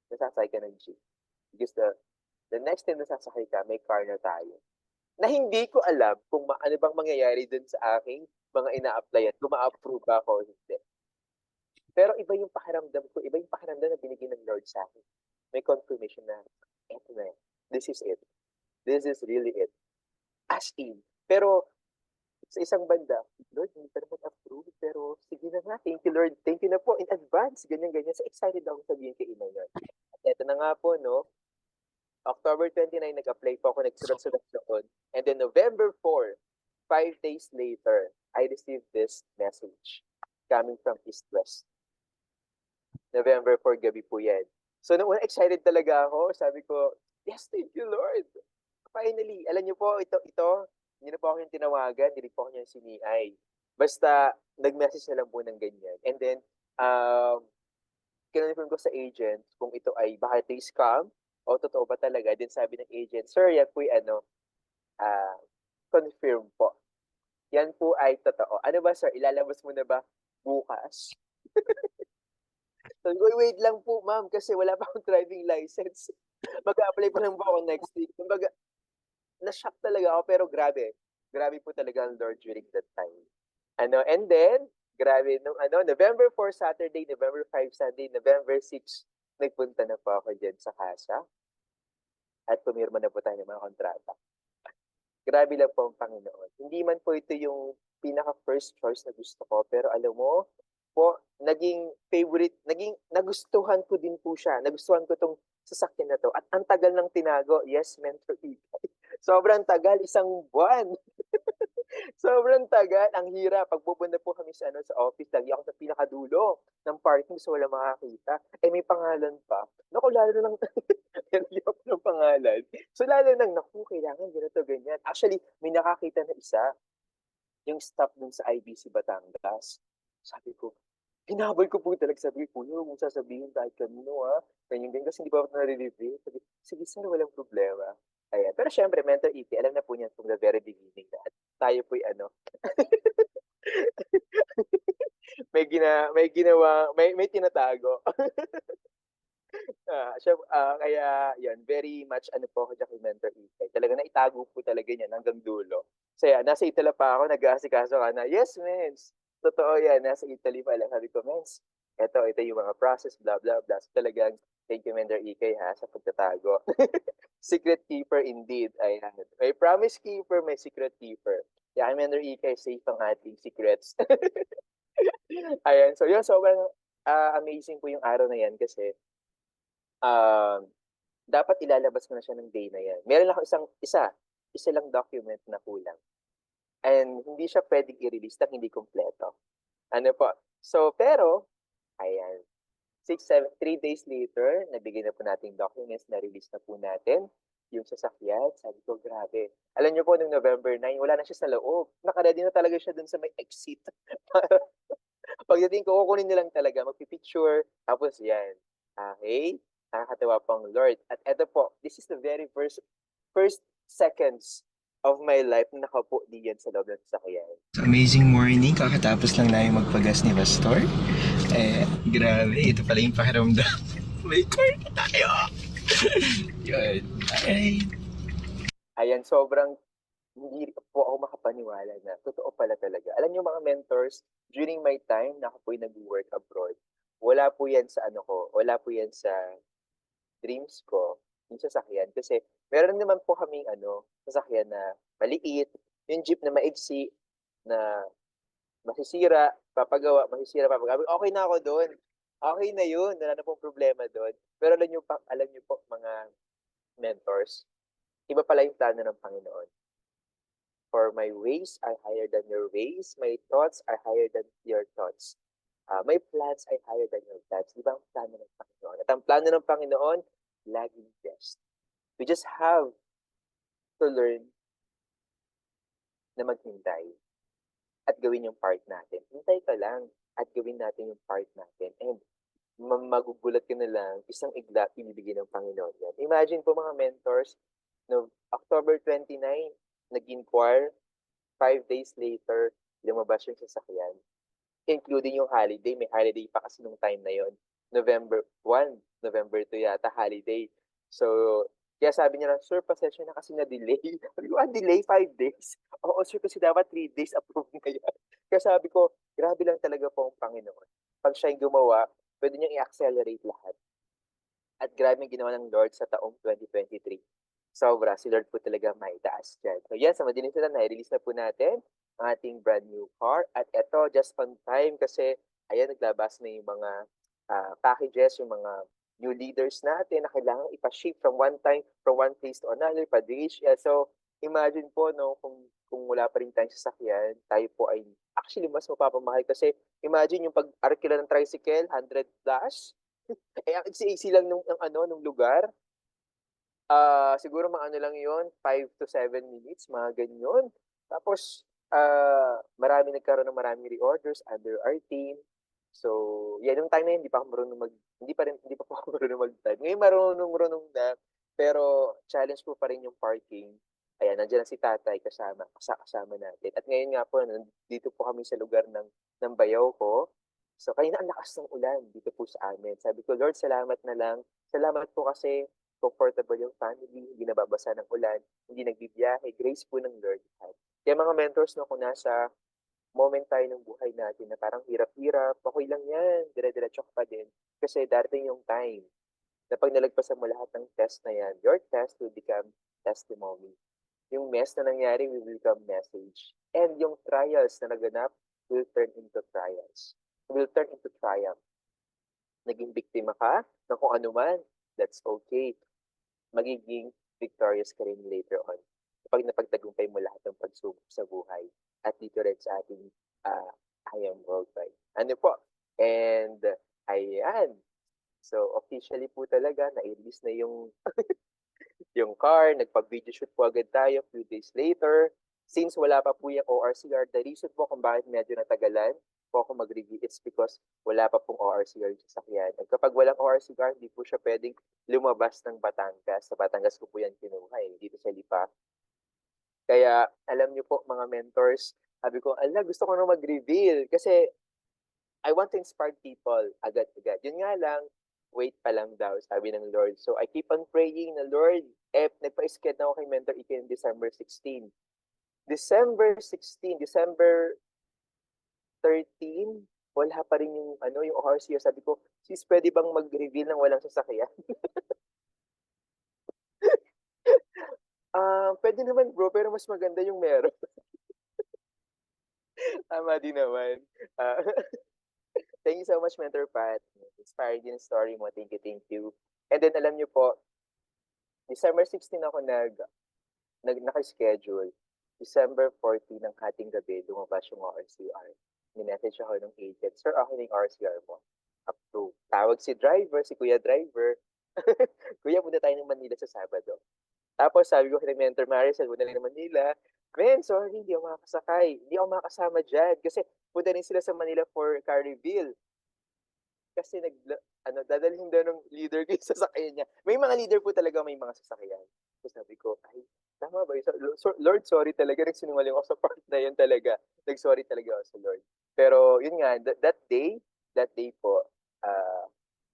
nasasakay ka ng jeep. Because the next time nasasakay ka, may car na tayo. Na hindi ko alam kung ano bang mangyayari dun sa aking mga ina-applyan, kung ma-approve ba ako o hindi. Pero iba yung pakiramdam ko, iba yung pakiramdam na binigyan ng Lord sa akin. May confirmation na, eto na, this is it. This is really it. As in. Pero, sa isang banda, Lord, hindi ka naman approve, pero sige na nga, thank you Lord, thank you na po in advance, ganyan-ganyan. So excited ako sabihin kay ina yun. At eto na nga po, no, October 29, nag-apply po ako, nagsulat-sulat doon. And then November 4, 5 days later, I received this message coming from East West. November 4, gabi po yan. So, nung una, excited talaga ako. Sabi ko, yes, thank you, Lord. Finally, alam niyo po, ito, hindi na po ako yung tinawagan, hindi po ako yung siniay. Basta, nag-message na lang po ng ganyan. And then, kinonfirm ko sa agent kung ito ay baka ito scam o totoo ba talaga. Then sabi ng agent, sir, yan po confirm po. Yan po ay totoo. Ano ba, sir, ilalabas mo na ba bukas? Sabi ko, wait lang po, ma'am, kasi wala pa akong driving license. Mag-apply pa lang po ako next week. Kumbaga, na-shock talaga ako, pero grabe. Grabe po talaga ang Lord during that time. And then, grabe, November 4 Saturday, November 5 Sunday, November 6, nagpunta na po ako dyan sa casa. At pumirma na po tayo ng mga kontrata. Grabe lang po ang Panginoon. Hindi man po ito yung pinaka-first choice na gusto ko, pero alam mo, po, naging favorite, nagustuhan ko din po siya. Nagustuhan ko itong sasakyan na to. At ang tagal ng tinago, yes, Mentor Ikay. Sobrang tagal, 1 buwan. Sobrang tagal, ang hirap. Pag pupunta po kami sa office, lagi ako sa pinakadulo ng parking so wala makakita. May pangalan pa. Naku, lalo na ng hirap ng pangalan. So lalo nang, kailangan ganito, ganyan. Actually, may nakakita na isa, yung staff dun sa IBC Batangas. Sabi ko, hinabol ko po talaga, sabi ko, huwag mong sasabihin kahit kanino, ganyan, kasi hindi pa ako nare-review. Sabi, sige sir, walang problema. Ayan. Pero syempre, Mentor EP, alam na po niyan from the very beginning na tayo po'y may tinatago. Kaya yan, very much po ako dyan kay Mentor EP. Talaga naitago po talaga niyan hanggang dulo. So yan, nasa Italy pa ako, nag-aasikaso ka na, yes, mens. Totoo yan, nasa Italy pa lang. Sabi ko, mens, ito yung mga process, blah, blah, blah. So talagang, thank you, Mentor EK, sa pagtatago. Secret keeper indeed. Ayan. May promise keeper, may secret keeper. Kaya Mentor EK, safe ang ating secrets. Ayan. So yun, sobrang amazing po yung araw na yan kasi dapat ilalabas ko na siya ng day na yan. Meron ako isa lang document na kulang. And hindi siya pwedeng i-release na hindi kompleto. So, pero, ayan. 3 days later, nabigay na po natin documents, na-release na po natin yung sasakyan. Sabi ko, grabe. Alam niyo po, noong November 9, wala na siya sa loob. Nakaready na talaga siya dun sa may exit. Pagdating ko, kukunin nilang talaga, magpipicture, tapos yan. Okay? Nakakatawa pang Lord. At eto po, this is the very first seconds of my life na nakaupo diyan sa loob ng sasakyan. Amazing morning, kakatapos lang namin magpagas ni Pastor. Grabe, ito pala yung pakiramdam. May car na tayo! Yun, alright. Ayan, sobrang hindi po ako makapaniwala na totoo pala talaga. Alam niyo mga mentors, during my time na ako po'y nag-work abroad, wala po yan sa wala po yan sa dreams ko, yung sasakyan. Kasi meron naman po kaming sasakyan na maliit, yung jeep na maigsi, na masisira, papagawa. Okay na ako doon. Okay na yun, wala na pong problema doon. Pero alam niyo po, mga mentors, iba pala yung plano ng Panginoon. For my ways are higher than your ways, my thoughts are higher than your thoughts. My plans are higher than your plans. Di ba ang plano ng Panginoon? At ang plano ng Panginoon, laging best. We just have to learn na maghintay at gawin yung part natin. Hintay ka lang at gawin natin yung part natin. And magugulat ka na lang, isang igla, ibibigay ng Panginoon yan. Imagine po mga mentors, no, October 29, nag-inquire, 5 days later, lumabas yung sasakyan. Including yung holiday, may holiday pa kasi nung time na yon. November 1, November 2 yata, holiday. So, kaya sabi niya, sir, pasensya na kasi na-delay. Sabi ko, delay 5 days? Oo, sir, kasi dapat 3 days approve na yan. Kaya sabi ko, grabe lang talaga po ang Panginoon. Pag siya yung gumawa, pwede niyang i-accelerate lahat. At grabe yung ginawa ng Lord sa taong 2023. Sobra, si Lord po talaga may taas dyan. So yan, sa madilim sila, na-release na po natin ang ating brand new car. At eto, just on time kasi, ayan, naglabas na yung mga packages, yung mga new leaders natin na kailangan ipa-ship from one place to another, pa-DHL. So, imagine po, no, kung wala pa rin tayong sasakyan, tayo po ay actually mas mapapamahal kasi imagine yung pag-arkila ng tricycle, 100 plus, eh, ang iksi-iksi lang nung lugar. Siguro mga ano lang yon 5 to 7 minutes, mga ganyan. Tapos, marami nagkaroon ng maraming reorders under our team. So, yan yung time na yun, hindi pa po ako marunong mag-type. Ngayon marunong na, pero challenge po pa rin yung parking. Ayan, nandiyan na si tatay kasama natin. At ngayon nga po, dito po kami sa lugar ng bayaw ko. So, kanina ang lakas ng ulan dito po sa amin. Sabi ko, Lord, salamat na lang. Salamat po kasi comfortable yung family, hindi nababasa ng ulan, hindi nagbibiyahe. Grace po ng Lord. Kaya mga mentors, no, kung nasa moment tayo ng buhay natin na parang hirap-hirap, okay lang yan, dire-diretso ka pa din. Kasi darating yung time na pag nalagpasan mo lahat ng test na yan, your test will become testimony. Yung mess na nangyari will become message. And yung trials na naganap will turn into trials. Will turn into triumph. Naging biktima ka ng kung ano man, that's okay. Magiging victorious ka rin later on. Kapag napagtagumpay mo lahat ng pagsubok sa buhay. At dito rin sa ating I Am Worldwide. Ano po? And, ayan. So, officially po talaga, na-release na yung yung car, nagpag-video shoot po agad tayo few days later. Since wala pa po yung ORCR, the reason po kung bakit medyo natagalan po ako mag-review, it's because wala pa pong ORCR yung sasakyan. At kapag walang ORCR, hindi po siya pwedeng lumabas ng Batangas. Sa Batangas ko po yan kinuha, dito sa Lipa. Kaya, alam niyo po, mga mentors, sabi ko, gusto ko na mag-reveal. Kasi, I want to inspire people agad-agad. Yun nga lang, wait pa lang daw, sabi ng Lord. So, I keep on praying na, Lord, nagpa-sked na ako kay Mentor Ike December 16. December 16, December 13, wala pa rin yung ORCR. Sabi ko, sis, pwede bang mag-reveal ng walang sasakyan? Pwede naman bro, pero mas maganda yung meron. Tama din naman. Thank you so much, Mentor Pat. Inspired yung story mo. Thank you. And then alam niyo po, December 16 ako naka-schedule. December 14 ng hating gabi, lumabas yung RCR. Minessage ako ng agent, sir, okay na yung RCR mo. Approve. Tawag si driver, si Kuya Driver. Kuya, punta tayo ng Manila sa Sabado. Tapos sabi ko kay Mentor Maricel, punta lang ng Manila. Men, sorry, hindi ako makakasakay. Hindi ako makakasama dyan. Kasi punta rin sila sa Manila for car reveal. Kasi dadalhin daw ng leader ko yung sasakyan niya. May mga leader po talaga, may mga sasakyan. So sabi ko, ay, tama ba yun? Lord, sorry talaga. Nagsinungaling ako sa part na yun talaga. Nag-sorry talaga ako sa Lord. Pero yun nga, that day po,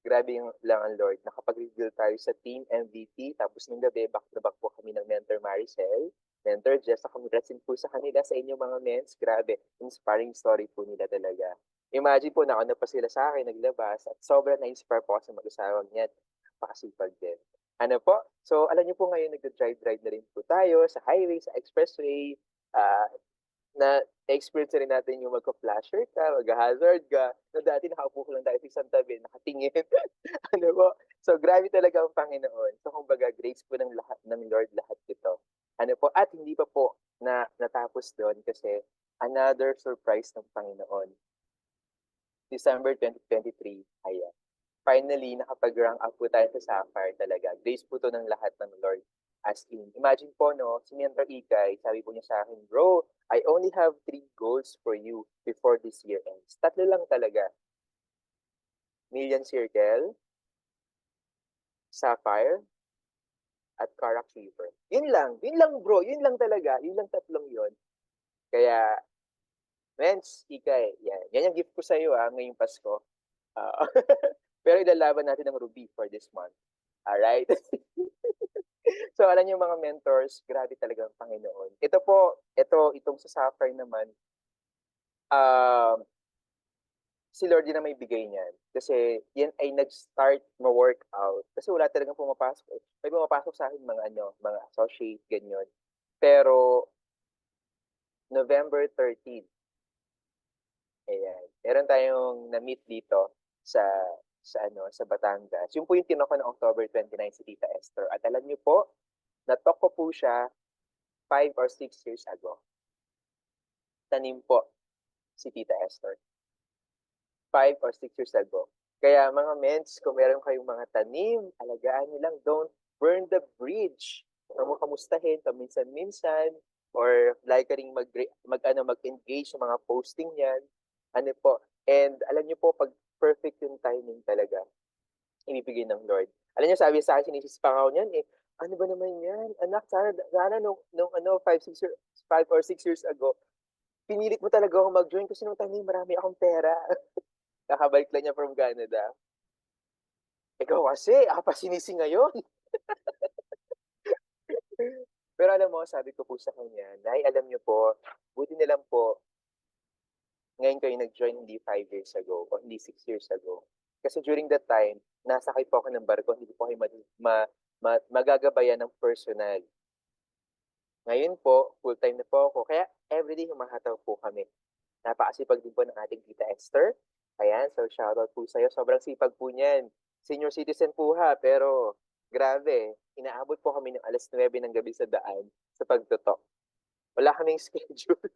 grabe lang ang Lord. Nakapag-reveal tayo sa team MVP. Tapos nung gabi, back to back po kami ng Mentor Maricel. Mentor Jess, congrats po sa kanila, sa inyong mga mens. Grabe, inspiring story po nila talaga. Imagine po, nauna pa sila sa akin, naglabas. At sobrang na-inspire po ako sa mag-asawang yan. Pakasipag din. Ano po? So, alam niyo po ngayon, nag-drive na rin po tayo sa highway, sa expressway. Na experience rin natin yung magka-flasher ka, mag-hazard ka. Na dati nakaupo ko lang tayo sa isang tabi, nakatingin. Ano po? So, grabe talaga ang Panginoon. So, kumbaga, grace po ng lahat ng Lord lahat ito. Ano po, at hindi pa po na natapos doon kasi another surprise ng Panginoon. December 2023, ayan. Finally, nakapag-rank up po tayo sa Sapphire talaga. Grace po to ng lahat ng Lord. As in, imagine po, no, si Mentor Ikay, sabi po niya sa akin, bro, I only have 3 goals for you before this year ends. Tatlo lang talaga. Million Circle, Sapphire, at Karak Fever. Yun lang bro, yun lang talaga, yun lang tatlong yun. Kaya, Mens, Ikay, yan yung gift ko sa iyo ngayong Pasko. Ah, pero ilalaban natin ang Ruby for this month. Alright? So, alam niyo mga mentors, grabe talaga ang Panginoon. Itong sa Sapphire naman, um, si Lord din na may bigay niyan. Kasi yan ay nag-start ma-workout. Kasi wala talagang pumapasok. May pumapasok sa akin mga associate, ganyan. Pero, November 13, ayan, meron tayong na-meet dito sa Batangas. Yung po yung tinoko ng October 29 si Tita Esther. At alam niyo po, natok ko po siya 5 or 6 years ago. Tanim po si Tita Esther. 5 or 6 years ago. Kaya mga mens, kung meron kayong mga tanim, alagaan nyo lang, don't burn the bridge. Huwag mo kamustahin, paminsan-minsan, or like ka rin mag-engage sa mga posting niyan. Ano po. And alam niyo po, pag perfect yung timing talaga, ibibigay ng Lord. Alam niyo, sabi sa akin, sinisispangaw niyan eh, ano ba naman yan? Anak, sana nung 5 or 6 years ago, pinilit mo talaga ako mag-join kasi nung time marami akong pera. Kakabalik lang niya from Canada. Ikaw kasi, ako pa sinisi ngayon. Pero alam mo, sabi ko po sa kanya, Nay, alam niyo po, buti na lang po, ngayon kayo nag-join hindi 5 years ago o hindi 6 years ago. Kasi during that time, nasakay po ako ng barko, hindi po kayo magagabayan ng personal. Ngayon po, full-time na po ako. Kaya everyday humahataw po kami. Napakasipag din po ng ating Tita Esther. Ayan, so shoutout po sa'yo. Sobrang sipag po niyan. Senior citizen po ha, pero grabe. Inaabot po kami ng alas 9 ng gabi sa daan sa pagtutok. Wala kaming schedule.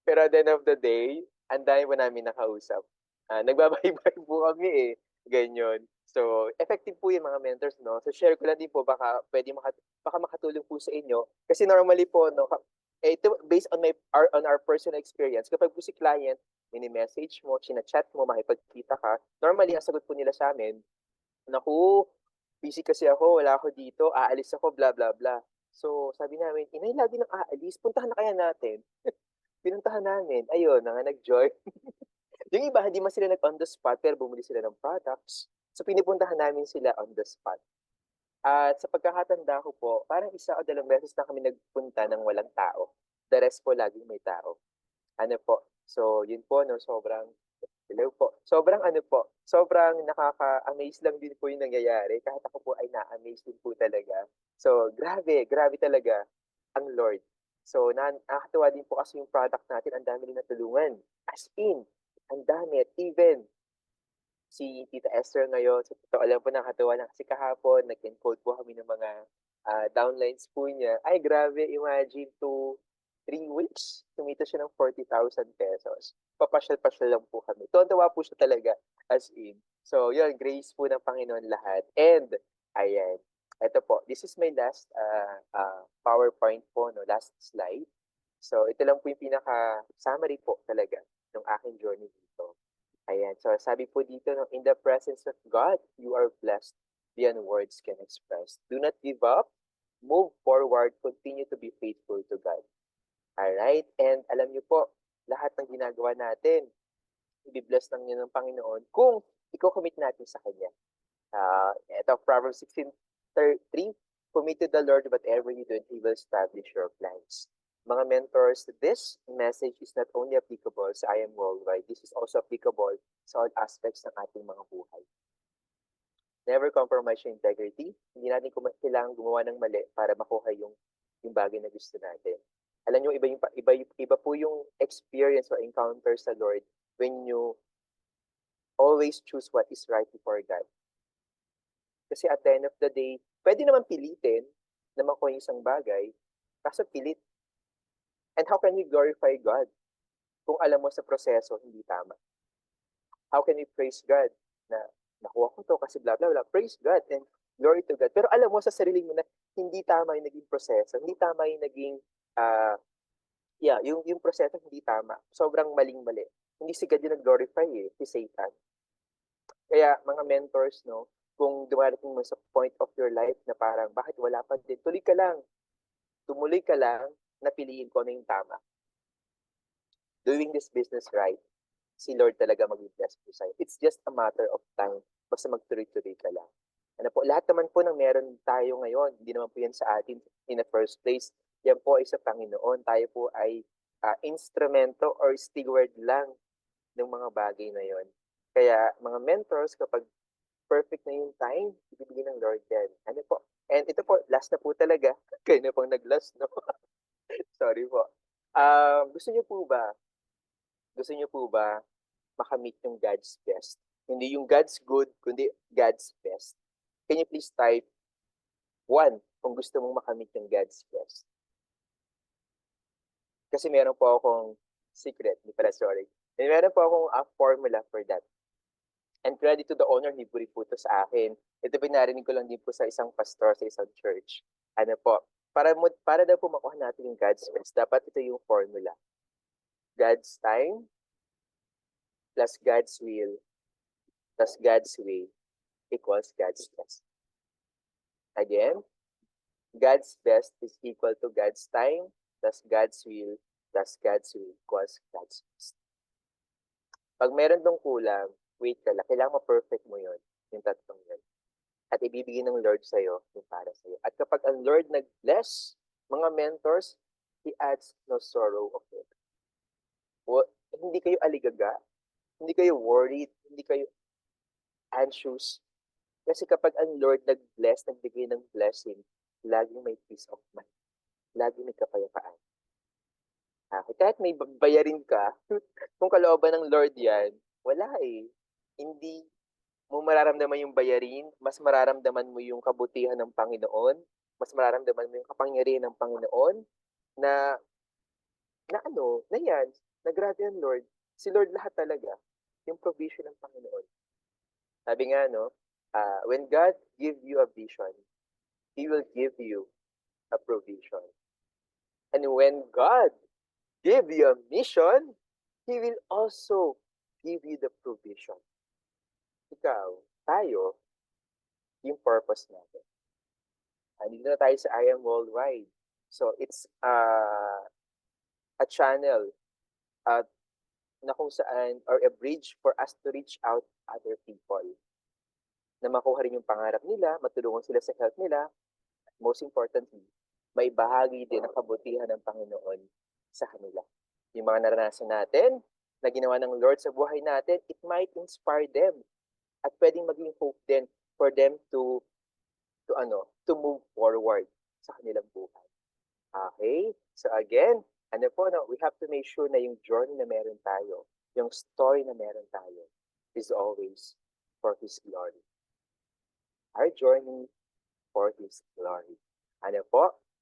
Pero at the end of the day, ang dami po namin nakausap. Nagbabaybay po kami eh. Ganyan. So, effective po yung mga mentors, no? So, share ko lang din po, baka makatulong po sa inyo. Kasi normally po, no, ito, based on our personal experience, kapag po si client, mini-message mo, chat mo, makipagkita ka, normally, ang sagot po nila sa amin, naku, busy kasi ako, wala ako dito, aalis ako, bla bla bla. So, sabi namin, inay, lagi nang aalis, puntahan na kaya natin. Pinuntahan namin, ayun, nag-join. Yung iba, hindi man sila nag-on the spot, pero bumili sila ng products. So, pinipuntahan namin sila on the spot. At sa pagkakatanda ko po, parang 1 o 2 beses na kami nagpunta ng walang tao. The rest po, laging may tao. Ano po? So, yun po, no, hello po. Sobrang nakaka-amaze lang din po yung nangyayari. Kahit ako po ay na-amaze din po talaga. So, grabe talaga ang Lord. So, nakakatuwa din po kasi yung product natin, ang dami rin natulungan. As in, ang dami. At even, si Tita Esther ngayon, sa totoo alam po nakakatuwa na kasi kahapon, nag-encode po kami ng mga downlines po niya. Ay, grabe, imagine 3 weeks, tumita siya ng 40,000 pesos. Papasyal-pasyal lang po kami. Tuwa po siya talaga, as in. So, yun, grace po ng Panginoon lahat. And, ayan, ito po, this is my last PowerPoint po, no, last slide. So, ito lang po yung pinaka-summary po talaga ng aking journey dito. Ayan, so sabi po dito, no, in the presence of God, you are blessed beyond words can express. Do not give up, move forward, continue to be faithful to God. Alright, and alam niyo po, lahat ng ginagawa natin, i-bless lang niyo ng Panginoon kung i-commit natin sa Kanya. Ito, Proverbs 16:3, commit to the Lord whatever you do and He will establish your plans. Mga mentors, this message is not only applicable sa I Am Worldwide, this is also applicable sa all aspects ng ating mga buhay. Never compromise your integrity. Hindi natin kailangan gumawa ng mali para makuha yung bagay na gusto natin. Alam nyo, iba po yung experience or encounter sa Lord when you always choose what is right before God. Kasi at the end of the day, pwede naman pilitin na makuha yung isang bagay, kaso pilit. And how can you glorify God kung alam mo sa proseso hindi tama? How can you praise God na nakuha ko to kasi blah blah blah. Praise God and glory to God. Pero alam mo sa sarili mo na hindi tama yung naging proseso, hindi tama yung naging yung proseso hindi tama. Sobrang maling-mali. Hindi si God yung nag-glorify si Satan. Kaya mga mentors, no, kung dumarating mo sa point of your life na parang bakit wala pa din, tuloy ka lang. Tumuloy ka lang na piliin ko ano yung tama. Doing this business right, si Lord talaga mag-bless po sa'yo. It's just a matter of time. Basta magtuloy-tuloy ka lang. Ano po, lahat naman po ng meron tayo ngayon, hindi naman po yan sa atin in the first place. Yan po ay sa Panginoon. Tayo po ay instrumento or steward lang ng mga bagay na yon. Kaya mga mentors, kapag perfect na yung time, ibibigay ng Lord yan. Ano po? And ito po, last na po talaga. Kayo na pong nag-last, no? Sorry po. Gusto niyo po ba makamit yung God's best? Hindi yung God's good, kundi God's best. Can you please type 1 kung gusto mong makamit yung God's best? Kasi meron po akong secret, sorry. Meron po akong formula for that. And credit to the owner, libre po ito sa akin. Ito pinarinig ko lang din po sa isang pastor sa isang church. Ano po, para daw po makuha natin yung God's best, dapat ito yung formula. God's time plus God's will plus God's way equals God's best. Again, God's best is equal to God's time plus God's will plus God's way equals God's best. Pag meron tong kulang, wait ka lang. Kailangan ma-perfect mo yun, yung tatlong yun. At ibibigay ng Lord sa'yo yung para sa'yo. At kapag ang Lord nag-bless mga mentors, He adds no sorrow of it. Hindi kayo aligaga, hindi kayo worried, hindi kayo anxious. Kasi kapag ang Lord nag-bless, nagbigay ng blessing, laging may peace of mind. Laging may kapayapaan. Kahit may bayarin ka, kung kalooban ng Lord yan, wala eh. Hindi mo mararamdaman yung bayarin, mas mararamdaman mo yung kabutihan ng Panginoon, mas mararamdaman mo yung kapangyarihan ng Panginoon, na yan, na grabe ang Lord. Si Lord lahat talaga, yung provision ng Panginoon. Sabi nga, when God give you a vision, He will give you a provision. And when God give you a mission, He will also give you the provision. Ikaw, tayo, yung purpose natin. Andito na tayo sa I Am Worldwide. So, it's a channel na kung saan, or a bridge for us to reach out other people. Na makuha rin yung pangarap nila, matulungan sila sa health nila. Most importantly, may bahagi din ang kabutihan ng Panginoon sa kanila. Yung mga naranasan natin, na ginawa ng Lord sa buhay natin, it might inspire them. At pwedeng maging hope din for them to move forward sa kanilang buhay. Okay? So again, we have to make sure na yung journey na meron tayo, yung story na meron tayo, is always for His glory. Our journey for His glory.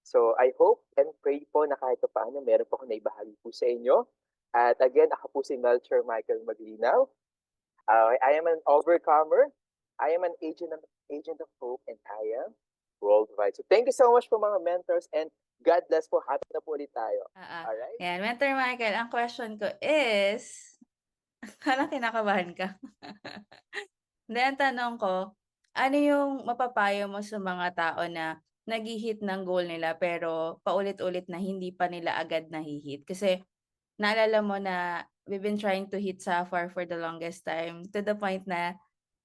So I hope and pray po na kahit paano meron po akong naibahagi po sa inyo. At again, ako po si Melcher Michael Maglinaw. I am an overcomer. I am an agent of hope, and I am worldwide. So thank you so much po mga mentors, and God bless po. Happy na po ulit tayo. Alright? Yan, Mentor Michael, ang question ko is, parang kinakabahan ka. Hindi, ang tanong ko, ano yung mapapayo mo sa mga tao na nag-hit ng goal nila pero paulit-ulit na hindi pa nila agad nahi-hit? Kasi naalala mo na we've been trying to hit Sapphire for the longest time, to the point na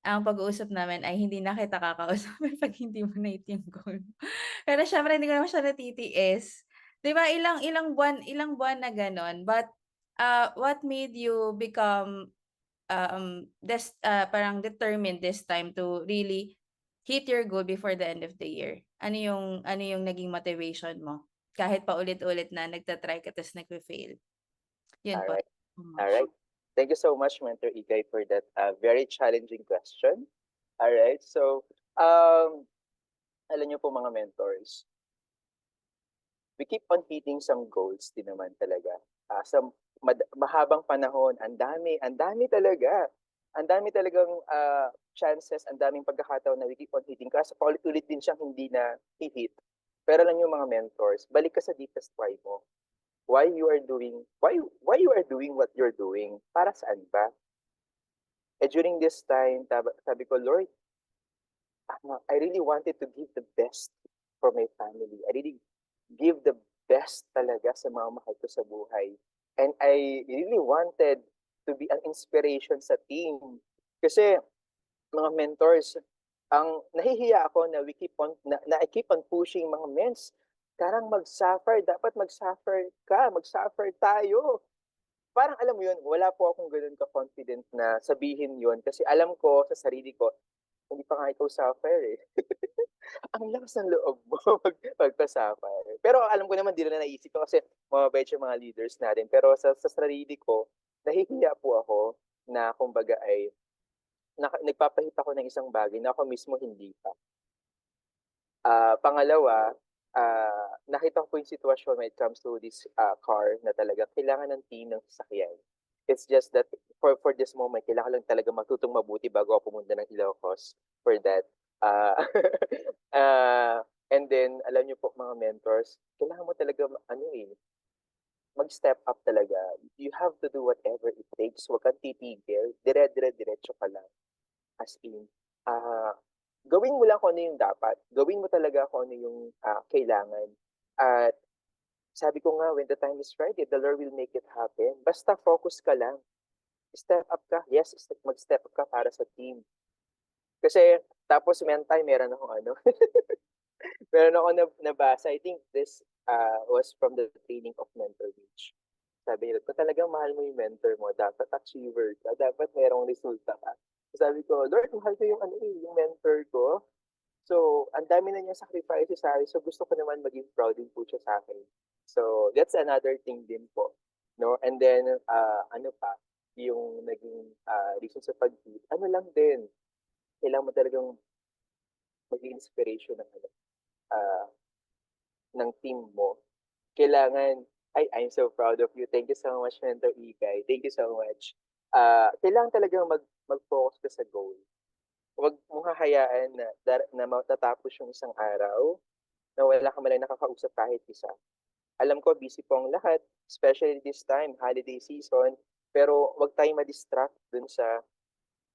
ang pag-uusap namin ay hindi na kita kakausapin pag hindi mo na-hit yung goal. Pero syempre hindi ko naman siya natitiis. 'Di ba ilang buwan na gano'n, but what made you become parang determined this time to really hit your goal before the end of the year? Ano yung naging motivation mo? Kahit paulit-ulit na nagta-try ka tapos nagfe-fail. Yun po. Alright. Alright. Thank you so much, Mentor Igay, for that very challenging question. Alright. So, Um, alam niyo po mga mentors, we keep on hitting some goals din naman talaga. Sa mahabang panahon, ang dami talaga. Ang dami talagang chances, ang daming pagkakataon na we keep on hitting. Kaso paulit-ulit din siyang hindi na hit. Pero alam niyo mga mentors, balik ka sa deepest why mo. Why you are doing what you're doing? Para saan ba? During this time, sabi ko, Lord, I really wanted to give the best for my family. I really give the best talaga sa mga mahal ko sa buhay. And I really wanted to be an inspiration sa team. Kasi mga mentors, ang nahihiya ako na I keep on pushing mga mens. Karang mag-suffer, dapat mag-suffer ka, mag-suffer tayo. Parang alam mo yun, wala po akong ganun ka-confident na sabihin yun kasi alam ko sa sarili ko, hindi pa nga ikaw suffer eh. Ang lakas ng loob mo magpa-suffer. Pero alam ko naman, di na naisip ko kasi mababait yung mga leaders natin. Pero sa sarili ko, nahihiya po ako na kumbaga ay nagpapahit ako ng isang bagay na ako mismo hindi pa. Pangalawa, nakita ko po yung sitwasyon when it comes to this car na talaga kailangan ng team ng sasakyan. It's just that for this moment, kailangan lang talaga matutong mabuti bago ako pumunta ng Ilocos for that. Uh, and then, alam niyo po mga mentors, kailangan mo talaga mag-step up talaga. You have to do whatever it takes. Huwag kang titigil. Diretso ka lang. As in, gawin mo lang kung ano yung dapat. Gawin mo talaga kung ano yung kailangan. At sabi ko nga, when the time is right, the Lord will make it happen. Basta focus ka lang. Step up ka. Yes, mag-step up ka para sa team. Kasi, tapos meron akong meron ako nabasa. I think this was from the training of Mentor Beach. Sabi nila, kung talagang mahal mo yung mentor mo, dapat achiever ka, dapat merong resulta ka. Sabi ko, Lord, mahal ko yung yung mentor ko. So, ang dami na niya sacrifices sa akin. So, gusto ko naman maging proud din po siya sa akin. So, that's another thing din po. No? And then, yung naging reason sa pag-eat, lang din, kailangan mo talagang maging inspiration ng team mo. Kailangan, I'm so proud of you. Thank you so much, Mentor Ikay. Thank you so much. Kailangan talagang mag-focus ka sa goal. Huwag mong hahayaan na matatapos yung isang araw na wala ka man lang nakakausap kahit isa. Alam ko, busy po ang lahat, especially this time, holiday season, pero huwag tayong ma-distract dun sa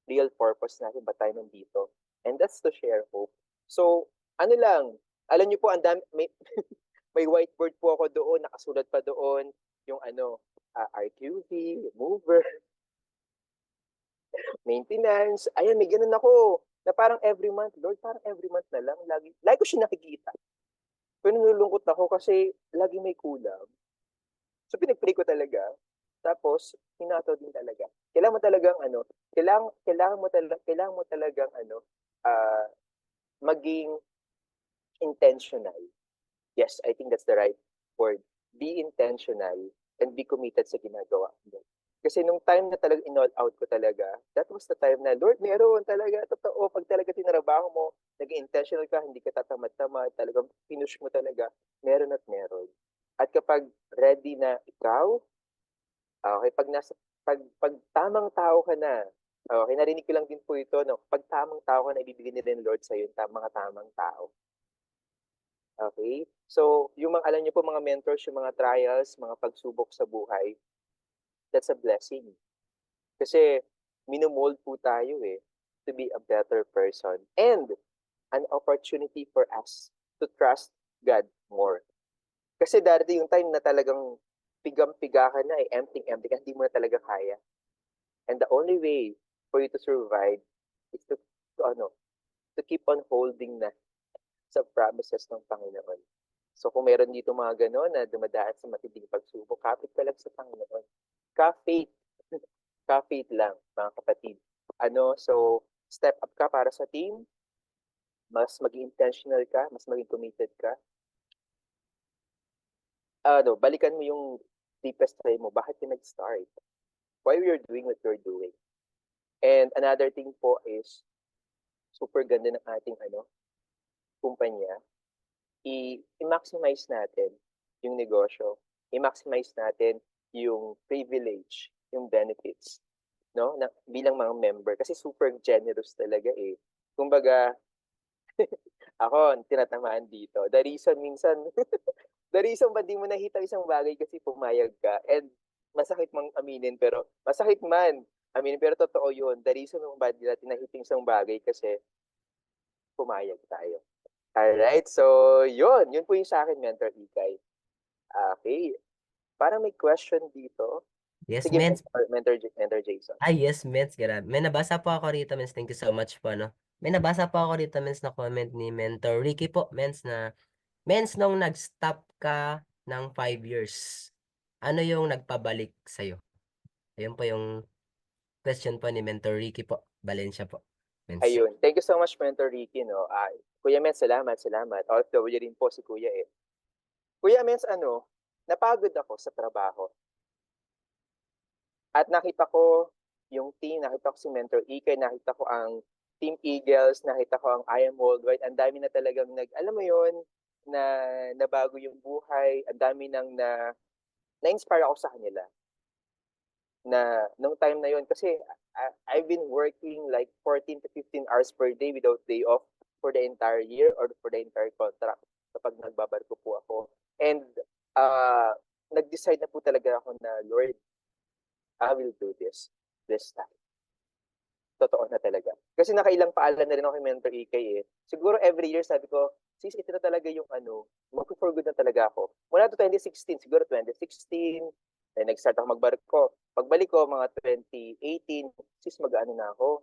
real purpose natin, ba tayo nandito. And that's to share hope. So, alam niyo po, may whiteboard po ako doon, nakasulat pa doon, yung RQV, mover, maintenance. Ayan, may ganun ako. Na parang every month, Lord, parang every month na lang. Lagi ko siya nakikita. Pero nalulungkot ako kasi lagi may kulang. So, pinag-pray ko talaga. Tapos, hinato din talaga. Kailangan mo talagang kailangan mo talagang maging intentional. Yes, I think that's the right word. Be intentional and be committed sa ginagawa mo. Kasi nung time na talagang in-all out ko talaga, that was the time na, Lord, meron talaga, totoo, pag talaga tinrabaho mo, naging intentional ka, hindi ka tatamad-tamad, talagang pinush mo talaga, meron at meron. At kapag ready na ikaw, okay, pag tamang tao ka na, okay, narinig ko lang din po ito, no, pag tamang tao ka na, ibibigay ni rin Lord sa'yo yung mga tamang tao. Okay? So, yung alam niyo po mga mentors, yung mga trials, mga pagsubok sa buhay, that's a blessing. Kasi minomold po tayo to be a better person and an opportunity for us to trust God more. Kasi darating yung time na talagang pigam-piga ka na empty-empty ka, hindi mo na talaga kaya. And the only way for you to survive is to keep on holding na sa promises ng Panginoon. So kung meron dito mga gano'n na dumadaan sa matinding pagsubok, kapit ka lang sa Panginoon. Ka-faith. Ka-faith lang, mga kapatid. So step up ka para sa team, mas maging intentional ka, mas maging committed ka. Balikan mo yung deepest try mo. Bakit ka nag-start? Why you're doing what you're doing? And another thing po is, super ganda ng ating kumpanya, i-maximize natin yung negosyo, i-maximize natin yung privilege, yung benefits, no? Na, bilang mga member kasi super generous talaga eh. Kumbaga, ako tinatamaan dito. The reason minsan the reason ba di mo nakita isang bagay kasi pumayag ka and masakit mang aminin pero masakit man aminin pero totoo yun. The reason kung bakit di natin nakita isang bagay kasi pumayag tayo. Alright, so yun. Yun po yung sa akin, Mentor Ikay. Okay. Parang may question dito. Yes, Sige, Mens. Mentor Jason. Yes, Mens. Grabe. May nabasa po ako rito, Mens. Thank you so much po, no? May nabasa po ako rito, Mens, na comment ni Mentor Ricky po, Mens, na Mens, nung nag-stop ka ng 5 years, ano yung nagpabalik sa'yo? Ayun po yung question po ni Mentor Ricky po. Valencia po. Mens. Ayun. Thank you so much, Mentor Ricky. No? Kuya Mens, salamat. OFW rin po si Kuya eh. Kuya Mens, napagod ako sa trabaho. At nakita ko yung team, nakita ko si Mentor Ikay, nakita ko ang Team Eagles, nakita ko ang I Am Worldwide. Ang dami na talagang alam mo yun, na nabago yung buhay. Ang dami nang na-inspire ako sa kanila. Na nung time na yun, kasi I've been working like 14 to 15 hours per day without day off for the entire year or for the entire contract kapag nagbabarko po ako. And nag-decide na po talaga ako na, Lord, I will do this time. Totoo na talaga. Kasi nakailang paalam na rin ako kay Mentor Ikay eh. Siguro every year sabi ko, sis, ito na talaga yung mag-for good na talaga ako. Mula to 2016, siguro 2016, eh, nag-start ako magbarko. Pagbalik ko, mga 2018, sis, mag-ano na ako.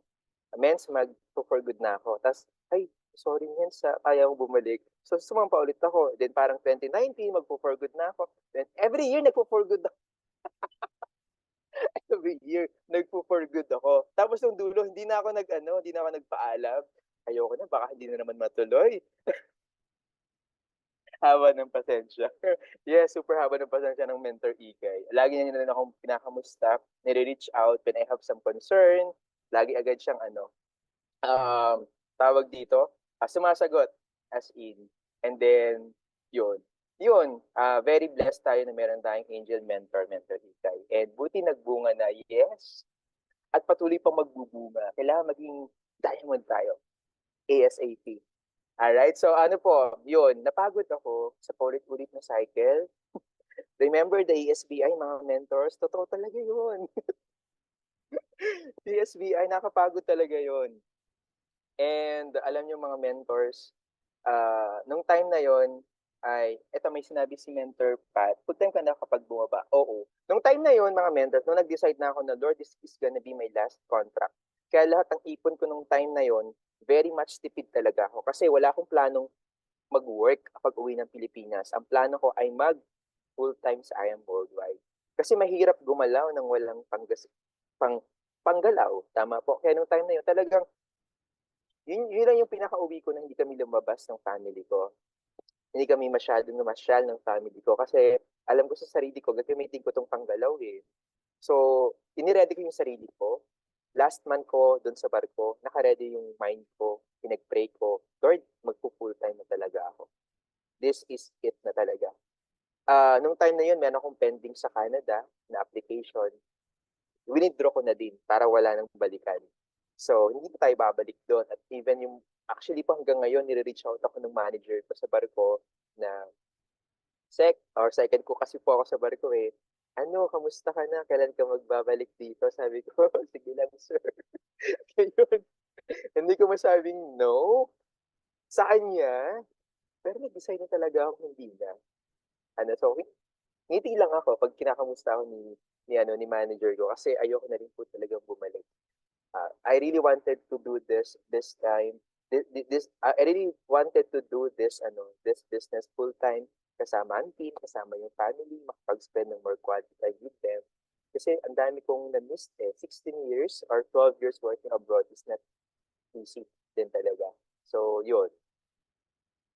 Mens, mag-for good na ako. Tapos, ay, sorry Mens, kaya mo bumalik. So, sumampa ulit ako. Then parang 2019, mag-for good na ako. Then every year, nag-for good ako. Every year, nagpo-for good ako. Tapos nung dulo, hindi na ako nagpaalam. Ayoko na, baka hindi na naman matuloy. Haba ng pasensya. Yes, super haba ng pasensya ng Mentor Ikay. Lagi niya rin akong pinakamusta, nire-reach out when I have some concern. Lagi agad siyang tawag dito, sumasagot as in. And then, yun, very blessed tayo na meron tayong angel Mentor Ikay. And buti nagbunga na, yes. At patuloy pang magbubunga. Kailangan maging diamond tayo. ASAP. Alright, so yun, napagod ako sa paulit-ulit na cycle. Remember the ESBI, mga mentors? Totoo talaga yun. ESBI, nakapagod talaga yun. And alam niyo mga mentors, nung time na yon ay, eto may sinabi si Mentor Pat, full time ka na kapag bumaba. Oo. Nung time na yon mga mentors, nung nag-decide na ako na, Lord, this is gonna be my last contract. Kaya lahat ng ipon ko nung time na yon, very much tipid talaga ako. Kasi wala akong planong mag-work kapag uwi ng Pilipinas. Ang plano ko ay mag-full-time sa I Am Worldwide. Kasi mahirap gumalaw ng walang panggalaw. Tama po. Kaya nung time na yon, talagang yun lang yung pinaka-uwi ko na hindi kami lumabas ng family ko. Hindi kami masyadong namasyal ng family ko kasi alam ko sa sarili ko, gagamitin ko tong panggalaw eh. So, iniready ko yung sarili ko. Last month ko doon sa barko, nakaready yung mind ko, pinag-pray ko, Lord, magpo-full time na talaga ako. This is it na talaga. Nung time na yun, meron akong pending sa Canada na application. Winidraw ko na din para wala nang balikan. So, hindi pa tayo babalik doon. At even yung, actually po hanggang ngayon, nire-reach out ako ng manager ko sa barko na second ko kasi po ako sa barko eh. Kamusta ka na? Kailan ka magbabalik dito? Sabi ko, sige lang sir. Ngayon, hindi ko masabing no sa kanya. Pero nag-decide na talaga ako hindi na. So, ngiti lang ako pag kinakamusta ako ni manager ko kasi ayoko na rin po talagang bumalik. I really wanted to do this time. I really wanted to do this business full time kasama ang team, kasama yung family, makapag-spend ng more quality time with them. Kasi ang dami kong na-miss 16 years or 12 years working abroad is not easy din talaga. So, yun.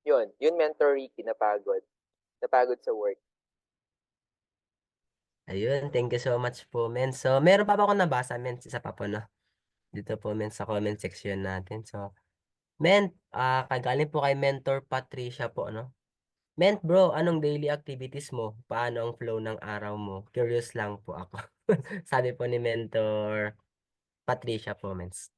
Yun Mentor Ricky, napagod sa work. Ayun, thank you so much po, men. So, meron pa ba akong nabasa, men? Isa pa po, no? Dito po, men, sa comment section natin. So, Kagaling po kay Mentor Patricia po, no? Ment, bro, anong daily activities mo? Paano ang flow ng araw mo? Curious lang po ako. Sabi po ni Mentor Patricia po, Mens.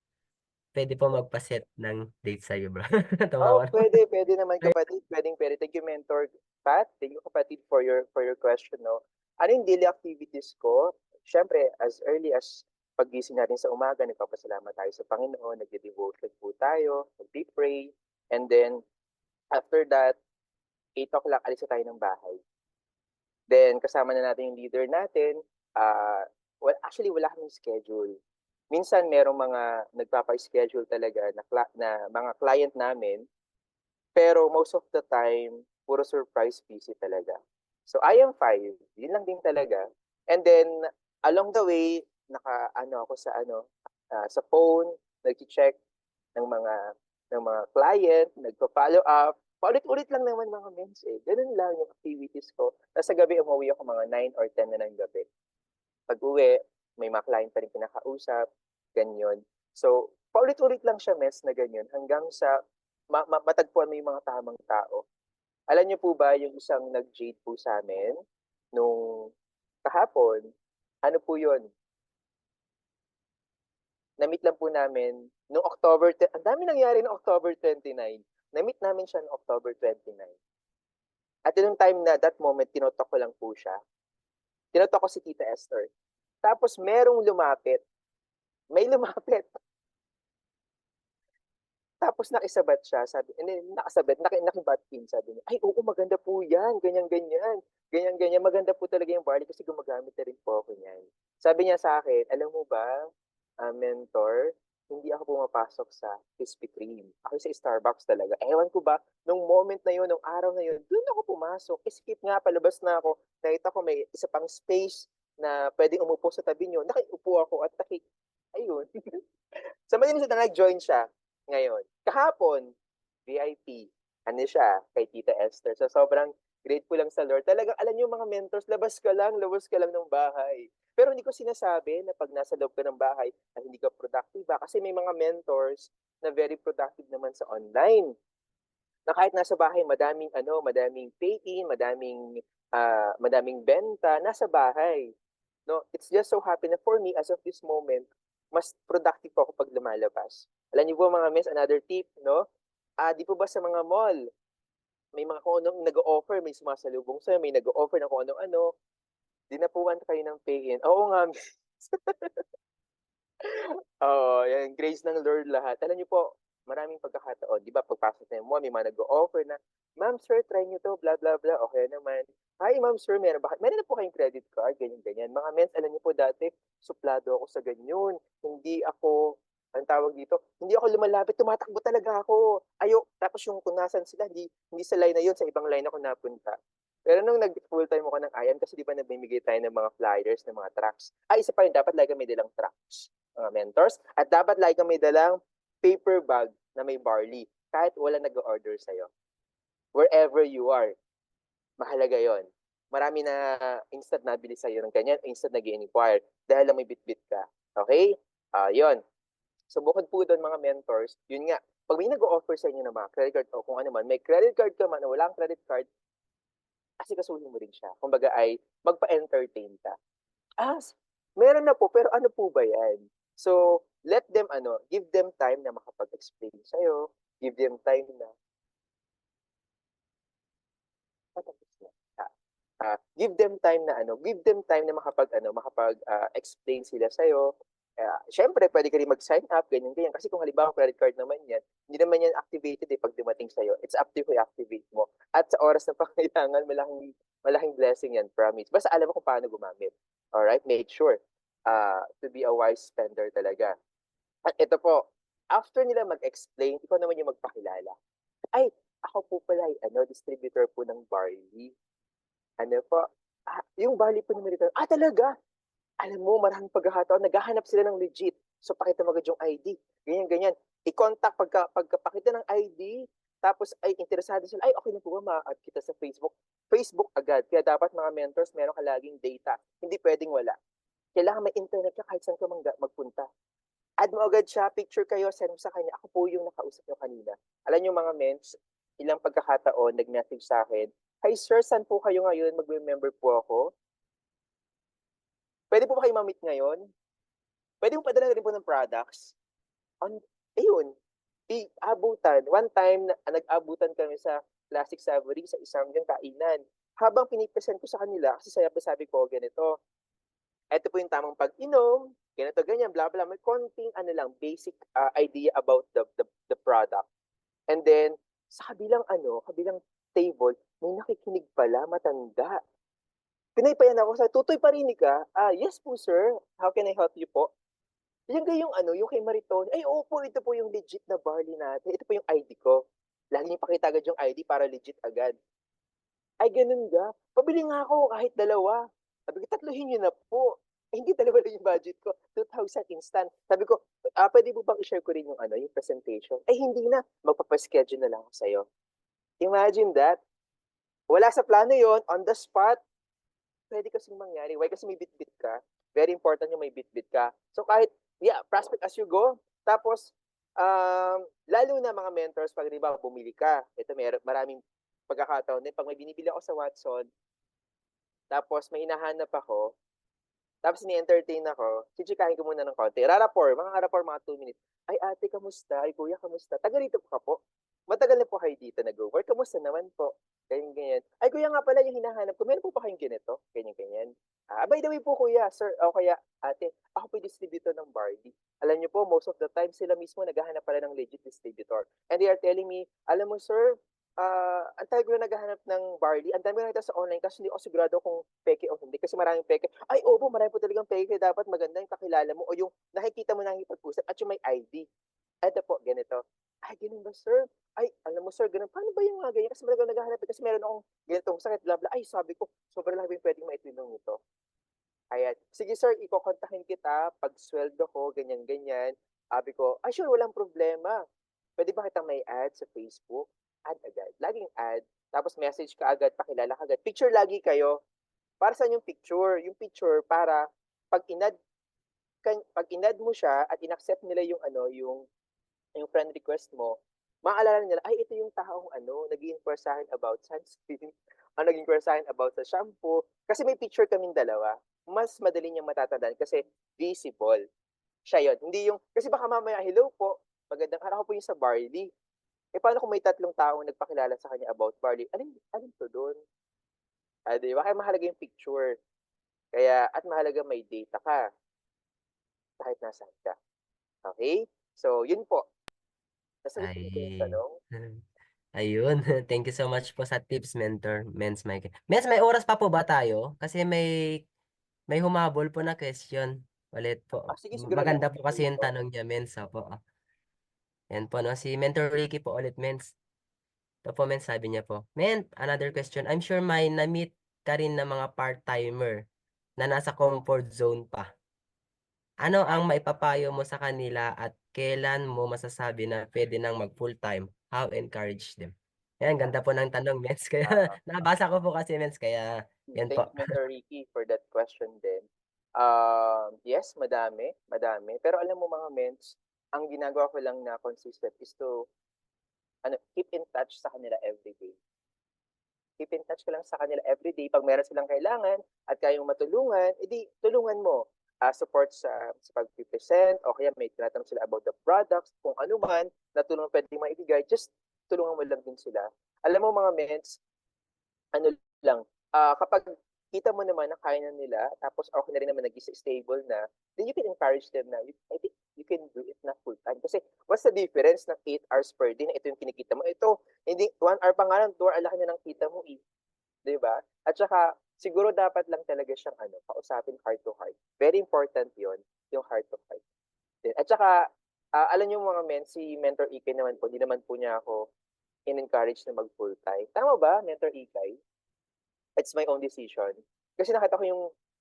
Pwede po magpaset ng date sa'yo, bro. Oh, Tumawa na. pwede naman kapatid. Pwede. Thank you, Mentor Pat. Thank you, kapatid, for your question, no? Ano yung daily activities ko? Siyempre, as early as paggising natin sa umaga, nagpapasalamat tayo sa Panginoon, nagde-devotion po tayo, nagpi-pray, and then, after that, 8 o'clock, alis na tayo ng bahay. Then, kasama na natin yung leader natin. Actually, wala kaming schedule. Minsan, merong mga nagpapa-schedule talaga na mga client namin. Pero most of the time, puro surprise visit talaga. So, I am 5. Yun lang din talaga. And then, along the way, ako sa phone, nag-check ng mga client, nagpa-follow up. Paulit-ulit lang naman mga mens eh. Ganun lang yung activities ko. Tapos sa gabi, umuwi ako mga 9 or 10 na ng gabi. Pag-uwi, may mga client pa rin kinakausap, ganyan. So, paulit-ulit lang siya, mes, na ganyan, hanggang sa matagpuan mo yung mga tamang tao. Alam niyo po ba, yung isang nag-jade po sa amin, nung kahapon, ano po yun? Na-meet lang po namin, nung ang dami nangyari noong October 29. Na-meet namin siya noong October 29. At yung time na, that moment, tinotok ko lang po siya. Tinotok ko si Tita Esther. Tapos merong lumapit. May lumapit. Tapos nakisabat siya, nakibatin, sabi niya, ay, oo, maganda po yan, ganyan-ganyan. Ganyan-ganyan, maganda po talaga yung barley kasi gumagamit na rin po ako niyan. Sabi niya sa akin, alam mo ba, mentor, hindi ako pumapasok sa Krispy Kreme. Ako sa Starbucks talaga. Ewan ko ba, nung moment na yun, nung araw na yun, doon ako pumasok. Skip nga, palabas na ako. Nakita ko may isa pang space na pwedeng umupo sa tabi niyo. Nakiupo ako at ayun. Sa malinis na nag-join siya ngayon. Kahapon, VIP. Ano siya, kay Tita Esther. So, sobrang grateful lang sa Lord. Talagang, alam niyo mga mentors, labas ka lang ng bahay. Pero hindi ko sinasabi na pag nasa loob ka ng bahay, ay hindi ka productive ba? Kasi may mga mentors na very productive naman sa online. Na kahit nasa bahay, madaming pay-in, madaming benta, nasa bahay. No, it's just so happy na for me, as of this moment, mas productive ako pag lumalabas. Alam niyo po mga miss, another tip, no? Di po ba sa mga mall, may mga kung anong nag-o-offer, may sumasalubong sa'yo, may nag-o-offer ng kung ano-ano, dinapuan kayo ng pay-in. Oo nga, miss. Oo, yan, grace ng Lord lahat. Alam niyo po, maraming pagkakataon. Di ba, pagpasok na yung mall, may mga nag-o-offer na, ma'am, sir, try niyo to, blah, blah, blah. Okay naman. Hi, ma'am, sir, meron na po kayong credit card, ganyan-ganyan. Mga mens, alam niyo po dati, suplado ako sa ganyan. Hindi ako, ang tawag dito, hindi ako lumalapit, tumatakbo talaga ako. Tapos yung kung nasan sila, hindi sa line na yun, sa ibang line ako napunta. Pero nung nag-full time ako ng IAN, kasi di ba nabimigay tayo ng mga flyers, ng mga tracks. Isa pa yun, dapat lagi may dalang tracks, mga mentors. At dapat lagi may dalang paper bag na may barley, kahit wala nag-order sa'yo. Wherever you are, mahalaga yon. Marami na instant nabili sa'yo ng ganyan, instant nag-inquire, dahil lang may bit-bit ka. Okay? Yon. So, bukod po doon mga mentors, yun nga, pag may nag-offer sa inyo ng mga credit card o kung ano man, may credit card ka man o walang credit card, asikasuhin mo rin siya. Kumbaga ay magpa-entertain ka. Meron na po, pero ano po ba yan? So, let them, give them time na makapag-explain sa'yo. Give them time na give them time na makapag-explain sila sa'yo. Syempre, pwede ka rin mag-sign up, ganyan-ganyan. Kasi kung halimbawa credit card naman yan, hindi naman yan activated pag dumating sa'yo. It's up to you i-activate mo. At sa oras na pangailangan, malaking blessing yan, promise. Basta alam mo kung paano gumamit. Alright? Make sure to be a wise spender talaga. At ito po, after nila mag-explain, ikaw naman yung magpakilala. Ay, ako po pala ay distributor po ng barley. Yung barley po ng Amerikano. Talaga? Alam mo, maraming pagkakataon, naghahanap sila ng legit. So, pakita mo agad yung ID. Ganyan-ganyan. I-contact pagkapakita ng ID, tapos ay interesado sila, ay, okay na po ba ma-add kita sa Facebook? Facebook agad. Kaya dapat mga mentors, meron ka laging data. Hindi pwedeng wala. Kailangan may internet ka kahit saan ka magpunta. add mo agad siya, picture kayo, send mo sa kanya. Ako po yung nakausap nyo kanina. Alam nyo mga mens, ilang pagkakataon, nag-message sa akin, "Hi sir, saan po kayo ngayon? Mag-remember po ako. Pwede po ba kayo ma-meet ngayon? Pwede mo padala na rin po ng products." Ayun, abutan. One time, nag-abutan kami sa Classic Savory sa isang yung kainan. Habang pinipresent ko sa kanila, kasi sabi ko, ganito, eto po yung tamang pag-inom, ganito, ganyan, bla bla. May konting basic idea about the product. And then, sa kabilang table, may nakikinig pala, matanda. Pinaypayan ako, sa "Tutoy parinig ka?" "Yes po sir, how can I help you po?" Yan yung yung kay Mariton, "Ay opo, ito po yung legit na barley natin, ito po yung ID ko." Lagi niyang pakita agad yung ID para legit agad. "Ay ganun ba? Pabili nga ako kahit dalawa." Sabi ko, "Tatluhin niyo na po." Eh, hindi dalawa lang yung budget ko, 2,000 instant. Sabi ko, "Pwede mo bang i-share ko rin yung yung presentation?" "Ay hindi na, magpapa-schedule na lang ako sa'yo." Imagine that. Wala sa plano yon, on the spot. Pwede kasing mangyari. Why? Kasi may bitbit ka. Very important yung may bitbit ka. So kahit, prospect as you go. Tapos, lalo na mga mentors, pag di ba, bumili ka. Ito, maraming pagkakataon din. Pag may binibili ako sa Watson, tapos may hinahanap ako, tapos ni-entertain ako, chichikahin ko muna ng konti. Mga 2 minutes. "Ay ate, kamusta? Ay kuya, kamusta? Taga rito ka po? Matagal na po kayo dito nag-work? Kamusta naman po?" Ganyan, ganyan. "Ay kuya nga pala yung hinahanap ko, meron po ba kayong ganito?" Ganyan, ganyan. By the way po kuya, sir, o kaya ate, ako po yung distributor ng barley. Alam niyo po, most of the time, sila mismo naghahanap pala ng legit distributor. And they are telling me, "Alam mo sir, ang tagal ko na naghahanap ng barley. Ang dami ko nakita sa online kasi hindi ako sigurado kung peke o hindi. Kasi maraming peke." Ay, opo, marami po talagang peke. Dapat maganda yung kakilala mo o yung nakikita mo nakikipag-usap at yung may ID. Eto po, ganito. "Ay, ganun ba, sir? Ay, alam mo, sir, ganun. Paano ba yung mga ganyan? Kasi talagang naghahanap kasi meron akong ganitong sakit, bla bla." Ay, sabi ko, sobrang laki yung pwedeng maitulong nito. Ayan. "Sige, sir, ikokontakin kita pag sweldo ko, ganyan, ganyan." Sabi ko, "Ay, sure, walang problema. Pwede ba kitang may ad sa Facebook?" Ad agad. Laging ad. Tapos message ka agad, pakilala ka agad. Picture lagi kayo. Para saan yung picture? Yung picture para pag inad pag inad mo siya at inaccept nila yung yung friend request mo, maaalala nila, "Ay, ito yung taong nag-inquire sa'kin about sunscreen, nag-inquire sa'kin about sa shampoo." Kasi may picture kaming dalawa. Mas madali niyang matatandaan kasi visible. Siya yun. Hindi yung, kasi baka mamaya, "Hello po, magandang araw." Ako po yung sa barley. Eh, paano kung may 3 taong nagpakilala sa kanya about barley? Alin to dun? Di ba? Kaya mahalaga yung picture. Kaya, at mahalaga may data ka kahit nasaan ka. Okay? So, yun po. Nasagot ko na ba yung Ay. tanong? Ayun. Thank you so much po sa tips, Mentor. Mike. Mens, may oras pa po ba tayo? Kasi may humabol po na question. Ulit po. Sige, siguro Maganda last po kasi question yung po. tanong niya, Mens. Opo. Yan po, no? Si Mentor Ricky po ulit, Mens. Ito po, Mens, sabi niya po. Another question. I'm sure may na-meet ka rin ng mga part-timer na nasa comfort zone pa. Ano ang maipapayo mo sa kanila at kailan mo masasabi na pwede nang mag full-time? How encourage them? Yan, ganda po ng tanong, Mens. Kaya, Ah, nabasa ko po kasi, Mens. Kaya, yan Thank po. you, Mentor Ricky, for that question din. Yes, madami, madami. Pero alam mo mga mens, ang ginagawa ko lang na consistent is to keep in touch sa kanila every day. Keep in touch ka lang sa kanila every day. Pag meron silang kailangan at kayong matulungan, edi tulungan mo. Support sa pag-present o kaya may tinatanong sila about the products, kung ano man na tulong pwedeng maibigay, just tulungan mo lang din sila. Alam mo mga mens, ano lang, kapag kita mo naman na kaya na nila, tapos okay na rin naman stable na, then you can encourage them na, I think you can do it na full time. Kasi what's the difference ng 8 hours per day na ito yung kinikita mo? Ito, hindi, 1 hour pa nga lang, 2 hour, laki na ng kita mo eh. Di ba? At saka, siguro dapat lang talaga siyang kausapin heart to heart. Very important yon, yung heart to heart. At saka, alam niyo mga men, si Mentor Ikay naman po, hindi naman po niya ako in-encourage na mag full time. Tama ba, Mentor Ikay? It's my own decision. Kasi nakita ko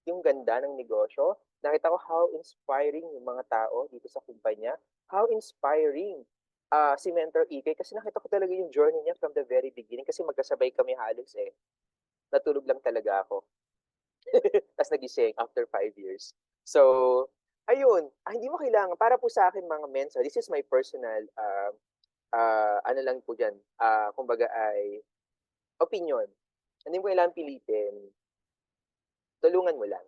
yung ganda ng negosyo. Nakita ko how inspiring yung mga tao dito sa kumpanya. How inspiring si Mentor Ikay. Kasi nakita ko talaga yung journey niya from the very beginning. Kasi magkasabay kami halos eh. Natulog lang talaga ako. Tapos nagising after 5 years. So, ayun, hindi mo kailangan, para po sa akin mga mensa, this is my personal, ano lang po dyan, kumbaga ay opinion. Hindi mo kailangan pilitin, tulungan mo lang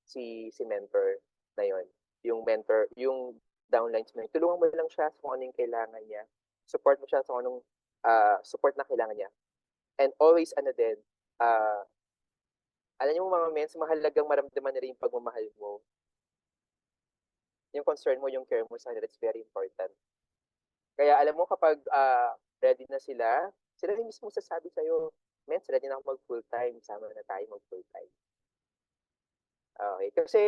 si mentor na yon, yung mentor, yung downlines mo, tulungan mo lang siya sa kung ano yung kailangan niya. Support mo siya sa kung anong support na kailangan niya. And always, ano din, alam niyo mga mens, mahalagang maramdaman nila yung pagmamahal mo. Yung concern mo, yung care mo sa kanila, it's very important. Kaya alam mo, kapag ready na sila rin mismo sasabi sa'yo, mens, ready na ako mag-full time, sama na tayo mag-full time. Okay, kasi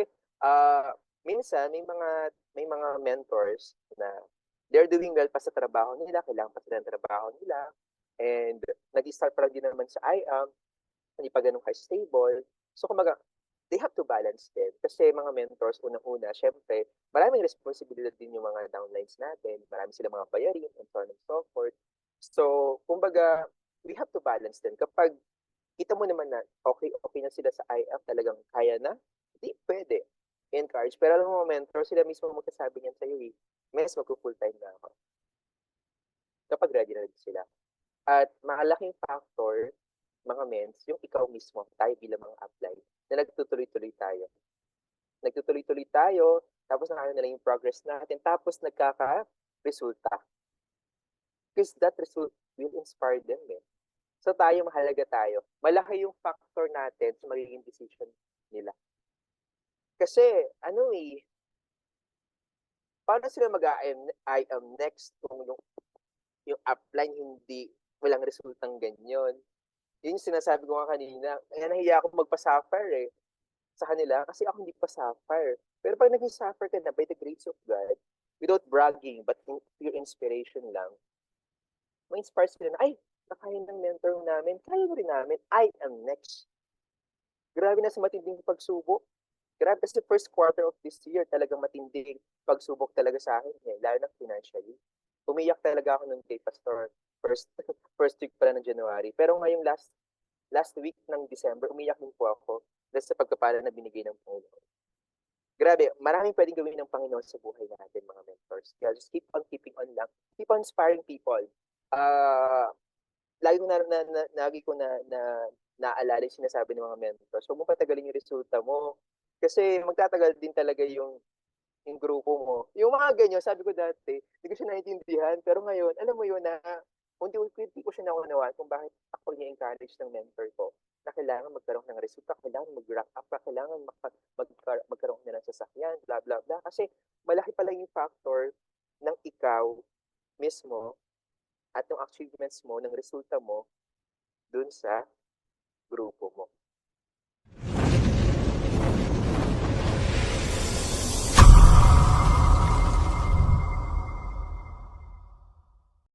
minsan may mga mentors na they're doing well pa sa trabaho nila, kailangan pa sila ng trabaho nila, and nag-start pa lang din naman sa IAM, hindi pa ganun ka-stable. So kumbaga, they have to balance din. Kasi mga mentors, unang-una, syempre, maraming responsibilidad din yung mga downlines natin, marami silang mga bayarin, and so on and so forth. So, kumbaga, we have to balance din. Kapag kita mo naman na okay na sila sa IF, talagang kaya na, hindi pwede. Encourage. Pero alam mo, mentor, sila mismo magsasabi niyan sa'yo, mes, mag-full time na ako. Kapag ready na rin sila. At malaking factor, mga mens, yung ikaw mismo, tayo bilang mga apply, na nagtutuloy-tuloy tayo. Nagtutuloy-tuloy tayo, tapos nakakita na lang yung progress natin, tapos nagkaka-resulta. Because that result will inspire them eh. So tayo, mahalaga tayo. Malaki yung factor natin sa magiging decision nila. Kasi, paano sila I am next kung yung upline hindi, walang resultang ganyan. Yun yung sinasabi ko nga kanina, kaya nahiya ako magpa-suffer sa kanila kasi ako hindi pa suffer. Pero pag naging suffer ka na by the grace of God, without bragging, but pure inspiration lang, ma-inspire sila na, ay, nakaya ng mentor namin, kaya rin namin, I am next. Grabe na sa matinding pagsubok. Grabe kasi first quarter of this year, talagang matinding pagsubok talaga sa akin, lalo na financially. Umiyak talaga ako nung kay Pastor, first week pala ng January. Pero ngayong last week ng December, umiyak din po ako dahil sa pagkapala na binigay ng Panginoon. Grabe, maraming pwedeng gawin ng Panginoon sa buhay natin, mga mentors. Kaya just keep on keeping on lang. Keep on inspiring people. Lagi ko naalala yung sinasabi ng mga mentors. Huwag mo patagalin yung resulta mo. Kasi magtatagal din talaga yung grupo mo. Yung mga ganyan, sabi ko dati, hindi ko siya naiintindihan. Pero ngayon, alam mo yun na, unti-unti ko siya naunawaan kung bakit ako niya-encourage ng mentor ko na kailangan magkaroon ng resulta, kailangan mag-rank up ka, kailangan magkaroon na ng sasakyan, blah, blah, blah. Kasi malaki pala yung factor ng ikaw mismo at ng achievements mo, ng resulta mo dun sa grupo mo.